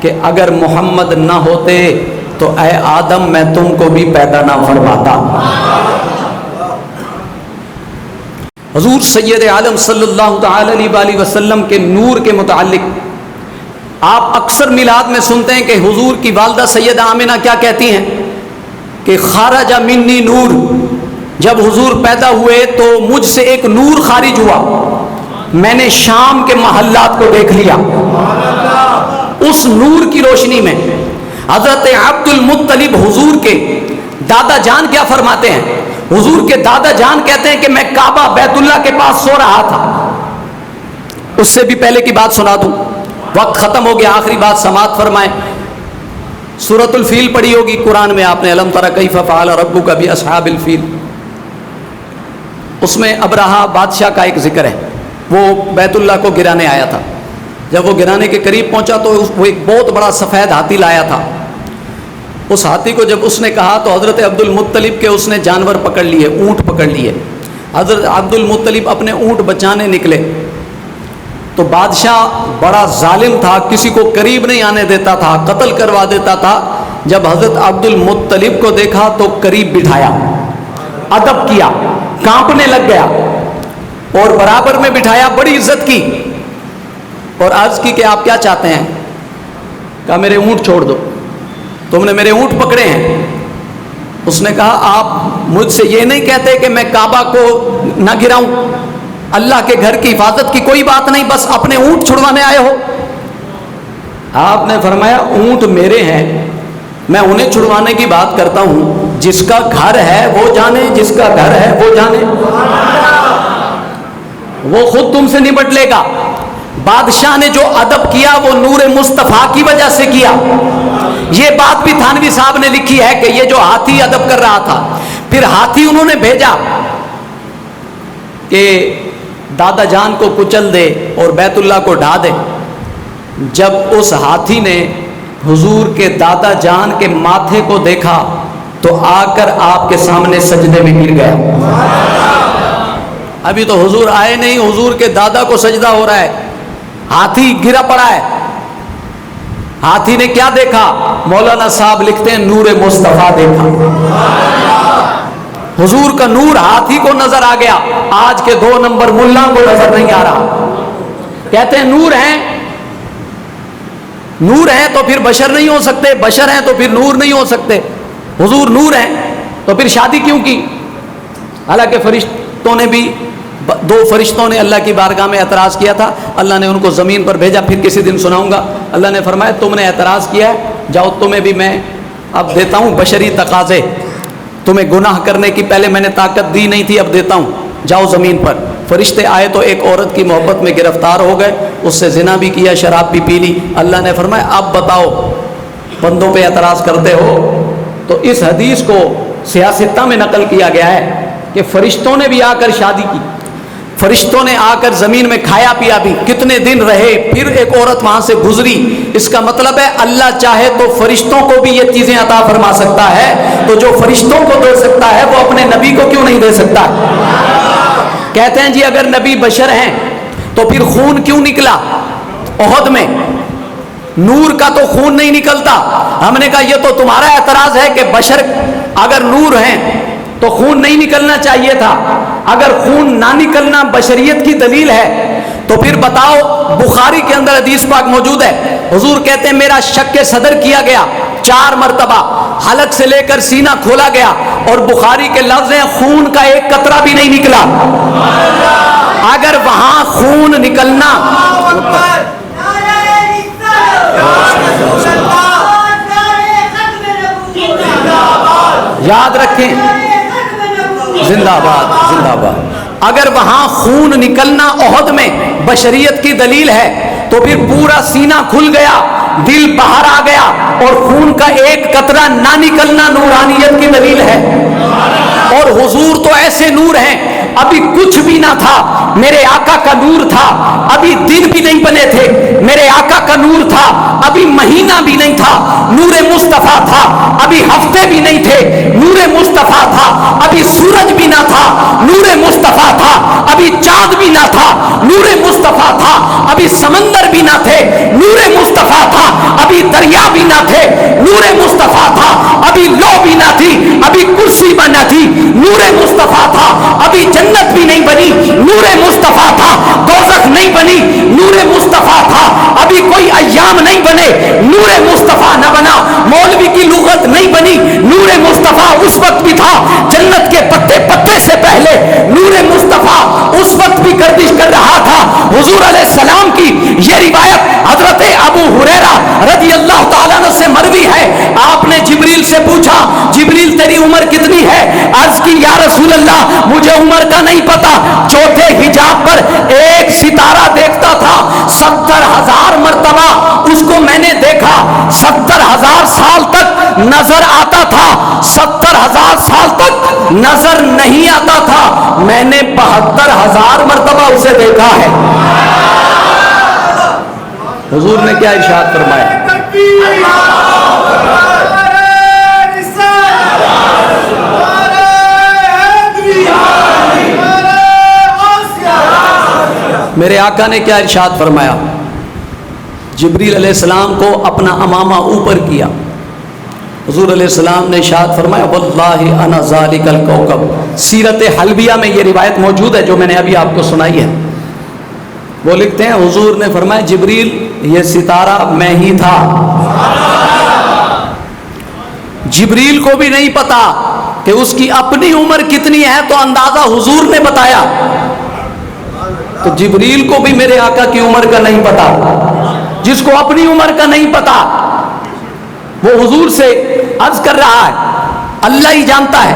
کہ اگر محمد نہ ہوتے تو اے آدم میں تم کو بھی پیدا نہ فرماتا۔ حضور سید عالم صلی اللہ تعالی علیہ وآلہ وسلم کے نور کے متعلق آپ اکثر میلاد میں سنتے ہیں کہ حضور کی والدہ سیدہ آمنہ کیا کہتی ہیں کہ خارج منی نور، جب حضور پیدا ہوئے تو مجھ سے ایک نور خارج ہوا، میں نے شام کے محلات کو دیکھ لیا۔ اس نور کی روشنی میں حضرت عبد المطلب حضور کے دادا جان کیا فرماتے ہیں؟ حضور کے دادا جان کہتے ہیں کہ میں کعبہ بیت اللہ کے پاس سو رہا تھا۔ اس سے بھی پہلے کی بات سنا دوں، وقت ختم ہو گیا، آخری بات سماعت فرمائیں۔ سورۃ الفیل پڑھی ہوگی قرآن میں آپ نے، الم تر کیف فعل ربک باصحاب الفیل، اس میں ابرہہ بادشاہ کا ایک ذکر ہے، وہ بیت اللہ کو گرانے آیا تھا۔ جب وہ گرانے کے قریب پہنچا تو وہ ایک بہت بڑا سفید ہاتھی لایا تھا۔ اس ہاتھی کو جب اس نے کہا تو حضرت عبد المطلب کے اس نے جانور پکڑ لیے، اونٹ پکڑ لیے۔ حضرت عبد المطلب اپنے اونٹ بچانے نکلے تو بادشاہ بڑا ظالم تھا، کسی کو قریب نہیں آنے دیتا تھا، قتل کروا دیتا تھا۔ جب حضرت عبد المطلب کو دیکھا تو قریب بٹھایا، ادب کیا، کانپنے لگ گیا اور برابر میں بٹھایا، بڑی عزت کی اور عرض کی کہ آپ کیا چاہتے ہیں؟ کہا میرے اونٹ چھوڑ دو، تم نے میرے اونٹ پکڑے ہیں۔ اس نے کہا آپ مجھ سے یہ نہیں کہتے کہ میں کعبہ کو نہ گراؤں، اللہ کے گھر کی حفاظت کی کوئی بات نہیں، بس اپنے اونٹ چھڑوانے آئے ہو؟ آپ نے فرمایا اونٹ میرے ہیں، میں انہیں چھڑوانے کی بات کرتا ہوں، جس کا گھر ہے وہ جانے، جس کا گھر ہے وہ جانے، وہ خود تم سے نپٹ لے گا۔ بادشاہ نے جو ادب کیا وہ نور مصطفیٰ کی وجہ سے کیا۔ یہ بات بھی تھانوی صاحب نے لکھی ہے کہ یہ جو ہاتھی ادب کر رہا تھا، پھر ہاتھی انہوں نے بھیجا کہ دادا جان کو کچل دے اور بیت اللہ کو ڈھا دے۔ جب اس ہاتھی نے حضور کے دادا جان کے ماتھے کو دیکھا تو آ کر آپ کے سامنے سجدے میں گر گیا۔ ابھی تو حضور آئے نہیں، حضور کے دادا کو سجدہ ہو رہا ہے، ہاتھی گرا پڑا ہے۔ ہاتھی نے کیا دیکھا؟ مولانا صاحب لکھتے ہیں نور مصطفیٰ دیکھا۔ حضور کا نور ہاتھی کو نظر آ گیا، آج کے 2 نمبر ملا کو نظر نہیں آ رہا۔ کہتے ہیں نور ہیں، نور ہیں تو پھر بشر نہیں ہو سکتے، بشر ہیں تو پھر نور نہیں ہو سکتے۔ حضور نور ہیں تو پھر شادی کیوں کی؟ حالانکہ فرشتوں نے بھی، 2 فرشتوں نے اللہ کی بارگاہ میں اعتراض کیا تھا، اللہ نے ان کو زمین پر بھیجا، پھر کسی دن سناؤں گا۔ اللہ نے فرمایا تم نے اعتراض کیا ہے، جاؤ تمہیں بھی میں اب دیتا ہوں بشری تقاضے، تمہیں گناہ کرنے کی پہلے میں نے طاقت دی نہیں تھی، اب دیتا ہوں، جاؤ زمین پر۔ فرشتے آئے تو ایک عورت کی محبت میں گرفتار ہو گئے، اس سے زنا بھی کیا، شراب بھی پی لی۔ اللہ نے فرمایا اب بتاؤ بندوں پہ اعتراض کرتے ہو؟ تو اس حدیث کو سیاستہ میں نقل کیا گیا ہے کہ فرشتوں نے بھی آ کر شادی کی، فرشتوں نے آ کر زمین میں کھایا پیا بھی، کتنے دن رہے، پھر ایک عورت وہاں سے گزری۔ اس کا مطلب ہے اللہ چاہے تو فرشتوں کو بھی یہ چیزیں عطا فرما سکتا ہے، تو جو فرشتوں کو دے سکتا ہے وہ اپنے نبی کو کیوں نہیں دے سکتا؟ کہتے ہیں جی اگر نبی بشر ہیں تو پھر خون کیوں نکلا احد میں؟ نور کا تو خون نہیں نکلتا۔ ہم نے کہا یہ تو تمہارا اعتراض ہے کہ بشر اگر نور ہیں تو خون نہیں نکلنا چاہیے تھا۔ اگر خون نہ نکلنا بشریت کی دلیل ہے تو پھر بتاؤ، بخاری کے اندر حدیث پاک موجود ہے، حضور کہتے ہیں میرا شق صدر کیا گیا 4 مرتبہ، حلق سے لے کر سینہ کھولا گیا، اور بخاری کے لفظ ہیں خون کا ایک قطرہ بھی نہیں نکلا۔ اگر وہاں خون نکلنا، یاد رکھیں، زندہ باد زندہ باد، اگر وہاں خون نکلنا احد میں بشریت کی دلیل ہے تو پھر پورا سینہ کھل گیا، دل باہر آ گیا، اور خون کا ایک قطرہ نہ نکلنا نورانیت کی دلیل ہے۔ اور حضور تو ایسے نور ہیں، ابھی کچھ بھی نہ تھا، میرے آقا کا نور تھا، ابھی دن بھی نہیں بنے تھے، میرے آقا کا نور تھا، ابھی مہینہ بھی نہیں تھا، نور مصطفیٰ تھا، ابھی ہفتے بھی نہیں تھے، نور مصطفیٰ تھا، ابھی سورج بھی نہ تھا، نور مصطفیٰ تھا، ابھی چاند بھی نہ تھا، نور مصطفیٰ تھا، ابھی سمندر بھی نہ تھے، نور مصطفیٰ تھا، ابھی بھی نہ تھے، نور مصطفیٰ تھا، ابھی لو بھی نہ تھی، ابھی کرسی بھی نہ تھی، نور مصطفیٰ تھا، ابھی جنت بھی نہیں بنی، نور مصطفیٰ تھا، دوزخ نہیں بنی، نور مصطفیٰ تھا، ابھی کوئی ایام نہیں بنے، نور مصطفیٰ نہ بنا، مولوی کی لغت نہیں بنی، نور مصطفیٰ اس وقت بھی تھا، جنت کے پتے پتے سے پہلے نور مصطفیٰ اس وقت بھی گردش کر رہا تھا۔ حضور علیہ السلام کی یہ روایت حضرت ابو ہریرہ رضی اللہ تعالیٰ عنہ سے مروی ہے، آپ نے جبریل سے پوچھا، جبریل تیری عمر کتنی ہے؟ عرض کی یا رسول اللہ مجھے عمر کا نہیں پتا، چوتھے حجاب پر ایک ستارہ دیکھتا تھا، 70,000 مرتبہ اس کو میں نے دیکھا، 70,000 سال تک نظر آتا تھا، 70,000 سال تک نظر نہیں آتا تھا، میں نے 72,000 مرتبہ اسے دیکھا ہے۔ حضور نے کیا ارشاد فرمایا؟ میرے آقا نے کیا ارشاد فرمایا؟ جبریل علیہ السلام کو اپنا امامہ اوپر کیا، حضور علیہ السلام نے ارشاد فرمایا واللہ انا ذالک الکوکب۔ سیرت حلبیہ میں یہ روایت موجود ہے جو میں نے ابھی آپ کو سنائی ہے۔ وہ لکھتے ہیں حضور نے فرمایا جبریل یہ ستارہ میں ہی تھا۔ جبریل کو بھی نہیں پتا کہ اس کی اپنی عمر کتنی ہے، تو اندازہ حضور نے بتایا، تو جبریل کو بھی میرے آقا کی عمر کا نہیں پتا، جس کو اپنی عمر کا نہیں پتا وہ حضور سے عرض کر رہا ہے، اللہ ہی جانتا ہے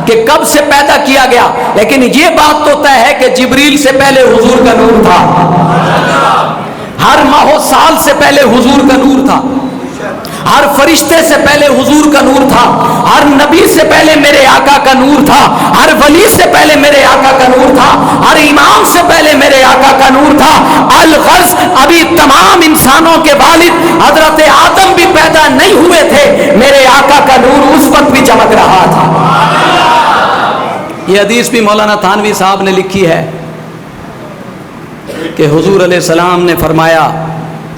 کہ کب سے پیدا کیا گیا، لیکن یہ بات تو طے ہے کہ جبریل سے پہلے حضور کا نور تھا، ہر ماہ و سال سے پہلے حضور کا نور تھا، ہر فرشتے سے پہلے حضور کا نور تھا، ہر نبی سے پہلے میرے آقا کا نور تھا، ہر ولی سے پہلے میرے آقا کا نور تھا، ہر امام سے پہلے میرے آقا کا نور تھا۔ الغرض ابھی تمام انسانوں کے والد حضرت آدم بھی پیدا نہیں ہوئے تھے، میرے آقا کا نور اس وقت بھی چمک رہا تھا۔ یہ حدیث بھی مولانا تھانوی صاحب نے لکھی ہے کہ حضور علیہ السلام نے فرمایا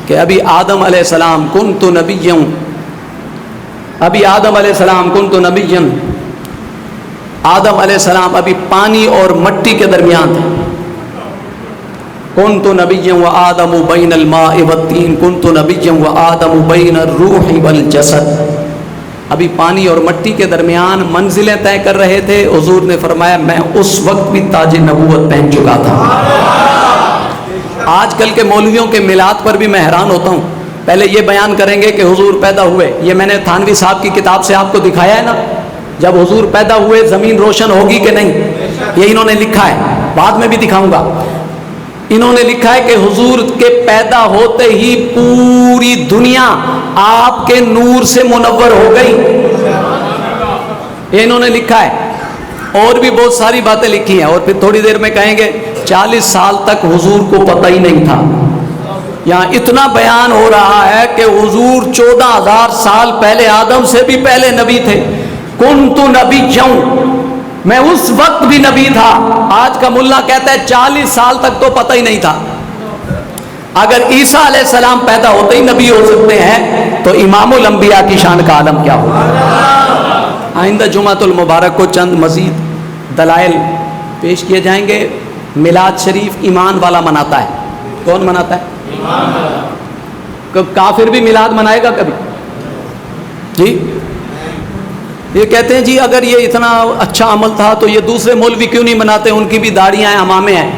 کہ ابھی آدم علیہ السلام کنت نبیًا، ابھی آدم علیہ السلام کنت نبیًا، آدم علیہ السلام ابھی پانی اور مٹی کے درمیان تھے، کنت نبیًا وآدم بین الماء والطین، کنت نبیًا وآدم بین الروح والجسد، ابھی پانی اور مٹی کے درمیان منزلیں طے کر رہے تھے۔ حضور نے فرمایا میں اس وقت بھی تاج نبوت پہن چکا تھا۔ آج کل کے مولویوں کے میلاد پر بھی میں حیران ہوتا ہوں، پہلے یہ بیان کریں گے کہ حضور پیدا ہوئے، یہ میں نے تھانوی صاحب کی کتاب سے آپ کو دکھایا ہے نا، جب حضور پیدا ہوئے زمین روشن ہوگی کہ نہیں، یہ انہوں نے لکھا ہے، بعد میں بھی دکھاؤں گا۔ انہوں نے لکھا ہے کہ حضور کے پیدا ہوتے ہی پوری دنیا آپ کے نور سے منور ہو گئی، یہ انہوں نے لکھا ہے۔ اور بھی بہت ساری باتیں لکھی ہیں، اور پھر تھوڑی دیر میں کہیں گے 40 سال تک حضور کو پتہ ہی نہیں تھا۔ یہاں اتنا بیان ہو رہا ہے کہ حضور 14,000 سال پہلے آدم سے بھی پہلے نبی تھے، کنت نبیًا، میں اس وقت بھی نبی تھا۔ آج کا ملا کہتا ہے 40 سال تک تو پتہ ہی نہیں تھا۔ اگر عیسیٰ علیہ السلام پیدا ہوتے ہی نبی ہو سکتے ہیں تو امام الانبیاء کی شان کا عالم کیا ہوگا۔ آئندہ جمعۃ المبارک کو چند مزید دلائل پیش کیے جائیں گے۔ میلاد شریف ایمان والا مناتا ہے، کون مناتا ہے؟ کافر بھی میلاد منائے گا کبھی؟ جی یہ کہتے ہیں جی اگر یہ اتنا اچھا عمل تھا تو یہ دوسرے مولوی کیوں نہیں مناتے، ان کی بھی داڑیاں ہیں، امامے ہیں۔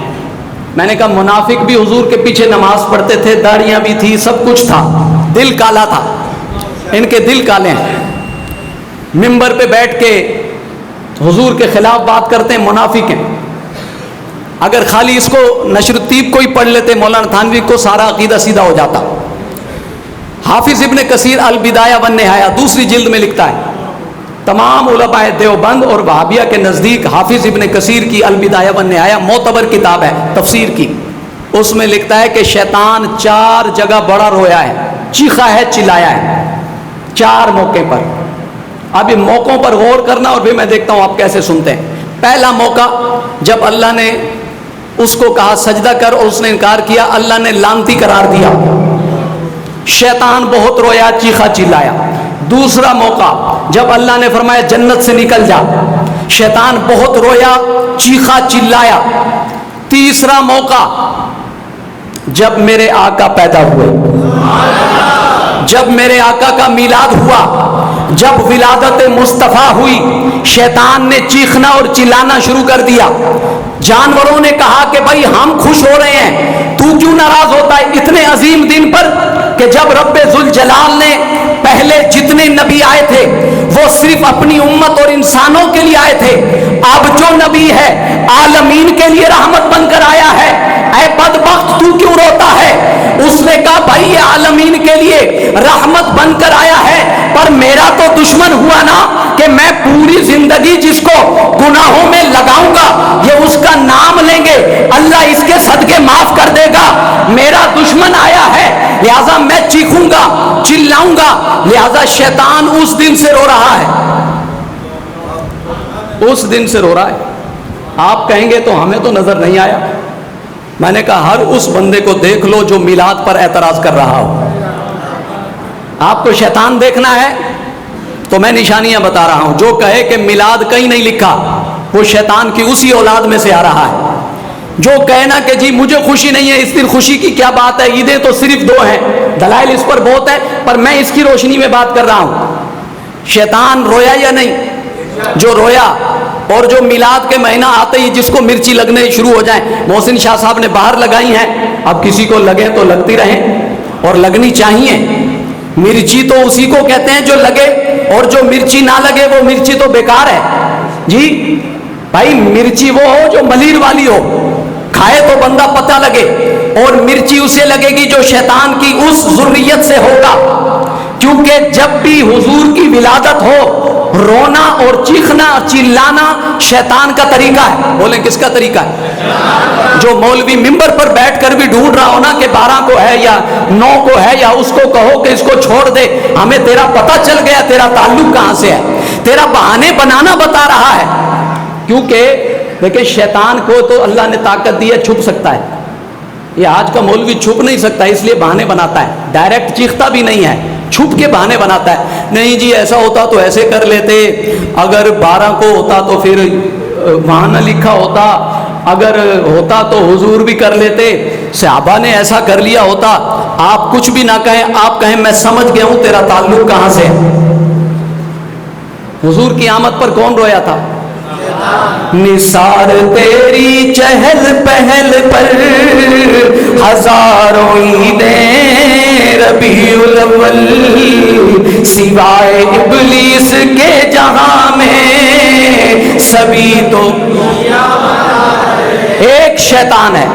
میں نے کہا منافق بھی حضور کے پیچھے نماز پڑھتے تھے، داڑیاں بھی تھی، سب کچھ تھا، دل کالا تھا، ان کے دل کالے ہیں، منبر پہ بیٹھ کے حضور کے خلاف بات کرتے ہیں، منافق ہیں۔ اگر خالی اس کو نشر الطیب کو ہی پڑھ لیتے مولانا تھانوی کو، سارا عقیدہ سیدھا ہو جاتا۔ حافظ ابن کثیر البدایہ والنہایہ دوسری جلد میں لکھتا ہے، تمام علماء دیوبند اور وہابیہ کے نزدیک حافظ ابن کثیر کی البدایہ والنہایہ معتبر کتاب ہے تفسیر کی، اس میں لکھتا ہے کہ شیطان 4 جگہ بڑا رویا ہے، چیخا ہے، چلایا ہے، 4 موقع پر۔ اب ان موقعوں پر غور کرنا اور پھر میں دیکھتا ہوں آپ کیسے سنتے ہیں۔ پہلا موقع جب اللہ نے اس کو کہا سجدہ کر اور اس نے انکار کیا، اللہ نے لعنتی قرار دیا۔ شیطان بہت رویا، چیخا چلایا۔ دوسرا موقع جب اللہ نے فرمایا جنت سے نکل جا، شیطان بہت رویا، چیخا چلایا۔ تیسرا موقع جب میرے آقا پیدا ہوئے، جب میرے آقا کا میلاد ہوا، جب ولادت مصطفیٰ ہوئی، شیطان نے چیخنا اور چلانا شروع کر دیا۔ جانوروں نے کہا کہ بھائی ہم خوش ہو رہے ہیں، تو کیوں ناراض ہوتا ہے اتنے عظیم دن پر کہ جب رب ذوالجلال نے پہلے جتنے نبی آئے تھے وہ صرف اپنی امت اور انسانوں کے لیے آئے تھے، اب جو نبی ہے عالمین کے لیے رحمت بن کر آیا ہے، اے بدبخت تو کیوں روتا ہے؟ اس نے کہا بھائی یہ عالمین کے لیے رحمت بن کر آیا ہے، پر میرا تو دشمن ہوا نا کہ میں پوری زندگی جس کو گناہوں میں لگاؤں گا یہ اس کا نام لیں گے، اللہ اس کے صدقے معاف کر دے گا۔ میرا دشمن آیا ہے لہذا میں چیخوں گا، چلاؤں گا، لہذا شیطان اس دن سے رو رہا ہے، اس دن سے رو رہا ہے۔ آپ کہیں گے تو ہمیں تو نظر نہیں آیا۔ میں نے کہا ہر اس بندے کو دیکھ لو جو میلاد پر اعتراض کر رہا ہو۔ آپ کو شیطان دیکھنا ہے تو میں نشانیاں بتا رہا ہوں۔ جو کہے کہ میلاد کہیں نہیں لکھا وہ شیطان کی اسی اولاد میں سے آ رہا ہے۔ جو کہنا کہ جی مجھے خوشی نہیں ہے، اس دن خوشی کی کیا بات ہے، عیدیں تو صرف 2 ہیں، دلائل اس پر بہت ہے، پر میں اس کی روشنی میں بات کر رہا ہوں۔ شیطان رویا یا نہیں؟ جو رویا اور جو میلاد کے مہینہ آتے ہی جس کو مرچی لگنے شروع ہو جائیں، محسن شاہ صاحب نے باہر لگائی ہیں، اب کسی کو لگے تو لگتی رہیں اور لگنی چاہیے۔ مرچی تو اسی کو کہتے ہیں جو لگے، اور جو مرچی نہ لگے وہ مرچی تو بیکار ہے جی۔ بھائی مرچی وہ ہو جو ملیر والی ہو، کھائے تو بندہ پتہ لگے، اور مرچی اسے لگے گی جو شیطان کی اس ذریت سے ہوگا، کیونکہ جب بھی حضور کی ولادت ہو رونا اور چیخنا چلانا شیطان کا طریقہ ہے۔ بولیں کس کا طریقہ ہے؟ جو مولوی ممبر پر بیٹھ کر بھی ڈھونڈ رہا ہو نا کہ 12 کو ہے یا 9 کو ہے، یا اس کو کہو کہ اس کو چھوڑ دے، ہمیں تیرا پتہ چل گیا تیرا تعلق کہاں سے ہے، تیرا بہانے بنانا بتا رہا ہے۔ کیونکہ دیکھیں شیطان کو تو اللہ نے طاقت دی ہے، چھپ سکتا ہے، یہ آج کا مولوی چھپ نہیں سکتا، اس لیے بہانے بناتا ہے، ڈائریکٹ چیختا بھی نہیں ہے، چھپ کے بہانے بناتا ہے۔ نہیں جی ایسا ہوتا تو ایسے کر لیتے، اگر 12 کو ہوتا تو پھر وہاں نہ لکھا ہوتا، اگر ہوتا تو حضور بھی کر لیتے، صحابہ نے ایسا کر لیا ہوتا۔ آپ کچھ بھی نہ کہیں، آپ کہیں میں سمجھ گیا ہوں تیرا تعلق کہاں سے ہے۔ حضور کی آمد پر کون رویا تھا؟ نثار تیری چہل پہل پر ہزاروں عیدیں ربیع الاول، سوائے ابلیس کے جہاں میں سبھی تو ایک شیطان ہے،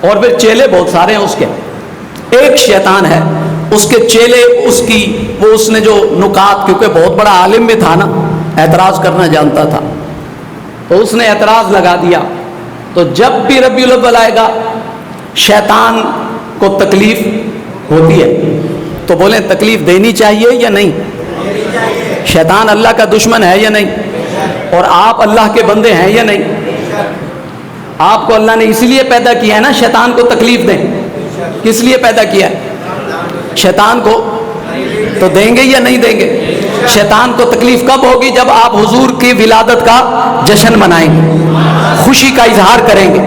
اور پھر چیلے بہت سارے ہیں اس کے، ایک شیطان ہے، اس کے چیلے اس نے جو نکات، کیونکہ بہت بڑا عالم بھی تھا نا، اعتراض کرنا جانتا تھا، تو اس نے اعتراض لگا دیا۔ تو جب بھی ربیع الاول آئے گا شیطان کو تکلیف ہوتی ہے، تو بولیں تکلیف دینی چاہیے یا نہیں؟ شیطان اللہ کا دشمن ہے یا نہیں؟ اور آپ اللہ کے بندے ہیں یا نہیں؟ آپ کو اللہ نے اسی لیے پیدا کیا ہے نا شیطان کو تکلیف دیں۔ کس لیے پیدا کیا ہے؟ شیطان کو تو دیں گے یا نہیں دیں گے؟ شیطان کو تکلیف کب ہوگی؟ جب آپ حضور کی ولادت کا جشن منائیں گے، خوشی کا اظہار کریں گے،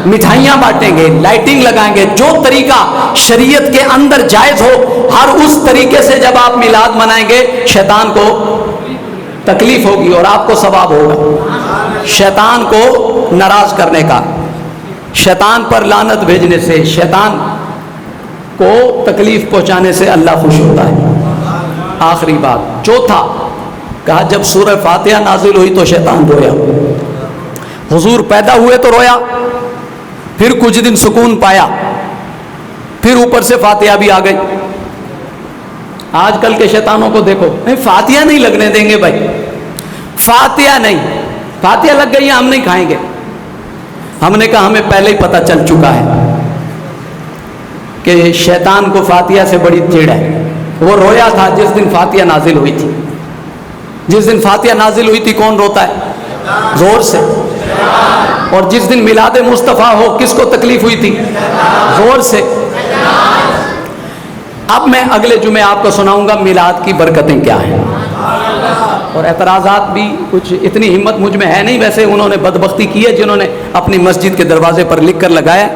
مٹھائیاں بانٹیں گے، لائٹنگ لگائیں گے، جو طریقہ شریعت کے اندر جائز ہو ہر اس طریقے سے جب آپ میلاد منائیں گے شیطان کو تکلیف ہوگی اور آپ کو ثواب ہوگا۔ شیطان کو ناراض کرنے کا، شیطان پر لعنت بھیجنے سے، شیطان کو تکلیف پہنچانے سے اللہ خوش ہوتا ہے۔ آخری بات، چوتھا کہا جب سورہ فاتحہ نازل ہوئی تو شیطان رویا۔ حضور پیدا ہوئے تو رویا، پھر کچھ دن سکون پایا، پھر اوپر سے فاتحہ بھی آ گئی۔ آج کل کے شیطانوں کو دیکھو، فاتحہ نہیں لگنے دیں گے بھائی، فاتحہ نہیں، فاتحہ لگ گئی ہے ہم نہیں کھائیں گے۔ ہم نے کہا ہمیں پہلے ہی پتہ چل چکا ہے کہ شیطان کو فاتحہ سے بڑی چڑ ہے۔ وہ رویا تھا جس دن فاتحہ نازل ہوئی تھی۔ جس دن فاتحہ نازل ہوئی تھی کون روتا ہے؟ زور سے۔ اور جس دن میلاد مصطفیٰ ہو کس کو تکلیف ہوئی تھی؟ زور سے۔ اب میں اگلے جمعے آپ کو سناؤں گا میلاد کی برکتیں کیا ہیں. اور اعتراضات بھی کچھ اتنی ہمت مجھ میں ہے نہیں، ویسے انہوں نے بدبختی کی ہے جنہوں نے اپنی مسجد کے دروازے پر لکھ کر لگایا،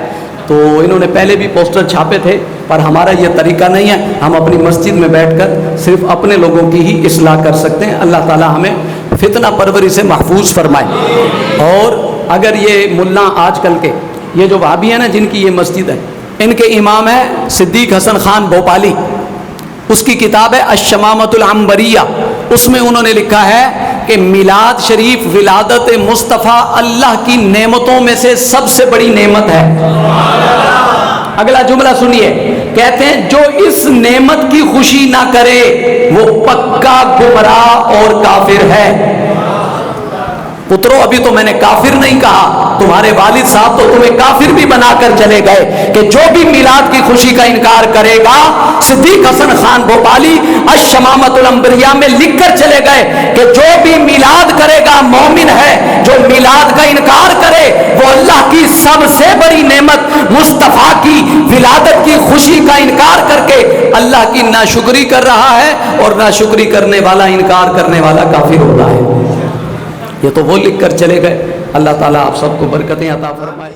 تو انہوں نے پہلے بھی پوسٹر چھاپے تھے، پر ہمارا یہ طریقہ نہیں ہے. ہم اپنی مسجد میں بیٹھ کر صرف اپنے لوگوں کی ہی اصلاح کر سکتے ہیں. اللہ تعالی ہمیں فتنہ پروری سے محفوظ فرمائے. اور اگر یہ ملا آج کل کے یہ جو وہابی ہیں نا، جن کی یہ مسجد ہے، ان کے امام ہے صدیق حسن خان بھوپالی، اس کی کتاب ہے الشمامۃ العنبریہ، اس میں انہوں نے لکھا ہے کہ میلاد شریف ولادت مصطفیٰ اللہ کی نعمتوں میں سے سب سے بڑی نعمت ہے. اگلا جملہ سنیے، کہتے ہیں جو اس نعمت کی خوشی نہ کرے وہ پکا گمراہ اور کافر ہے. پترو ابھی تو میں نے کافر نہیں کہا، تمہارے والد صاحب تو تمہیں کافر بھی بنا کر چلے گئے کہ جو بھی میلاد کی خوشی کا انکار کرے گا. صدیق حسن خان بھوپالی الشمامۃ العنبریہ میں لکھ کر چلے گئے کہ جو بھی میلاد کرے گا مومن ہے، جو میلاد کا انکار کرے وہ اللہ کی سب سے بڑی نعمت مصطفیٰ کی ولادت کی خوشی کا انکار کر کے اللہ کی ناشکری کر رہا ہے، اور ناشکری کرنے والا، انکار کرنے والا کافر ہوتا ہے. یہ تو وہ لکھ کر چلے گئے. اللہ تعالیٰ آپ سب کو برکتیں عطا فرمائے.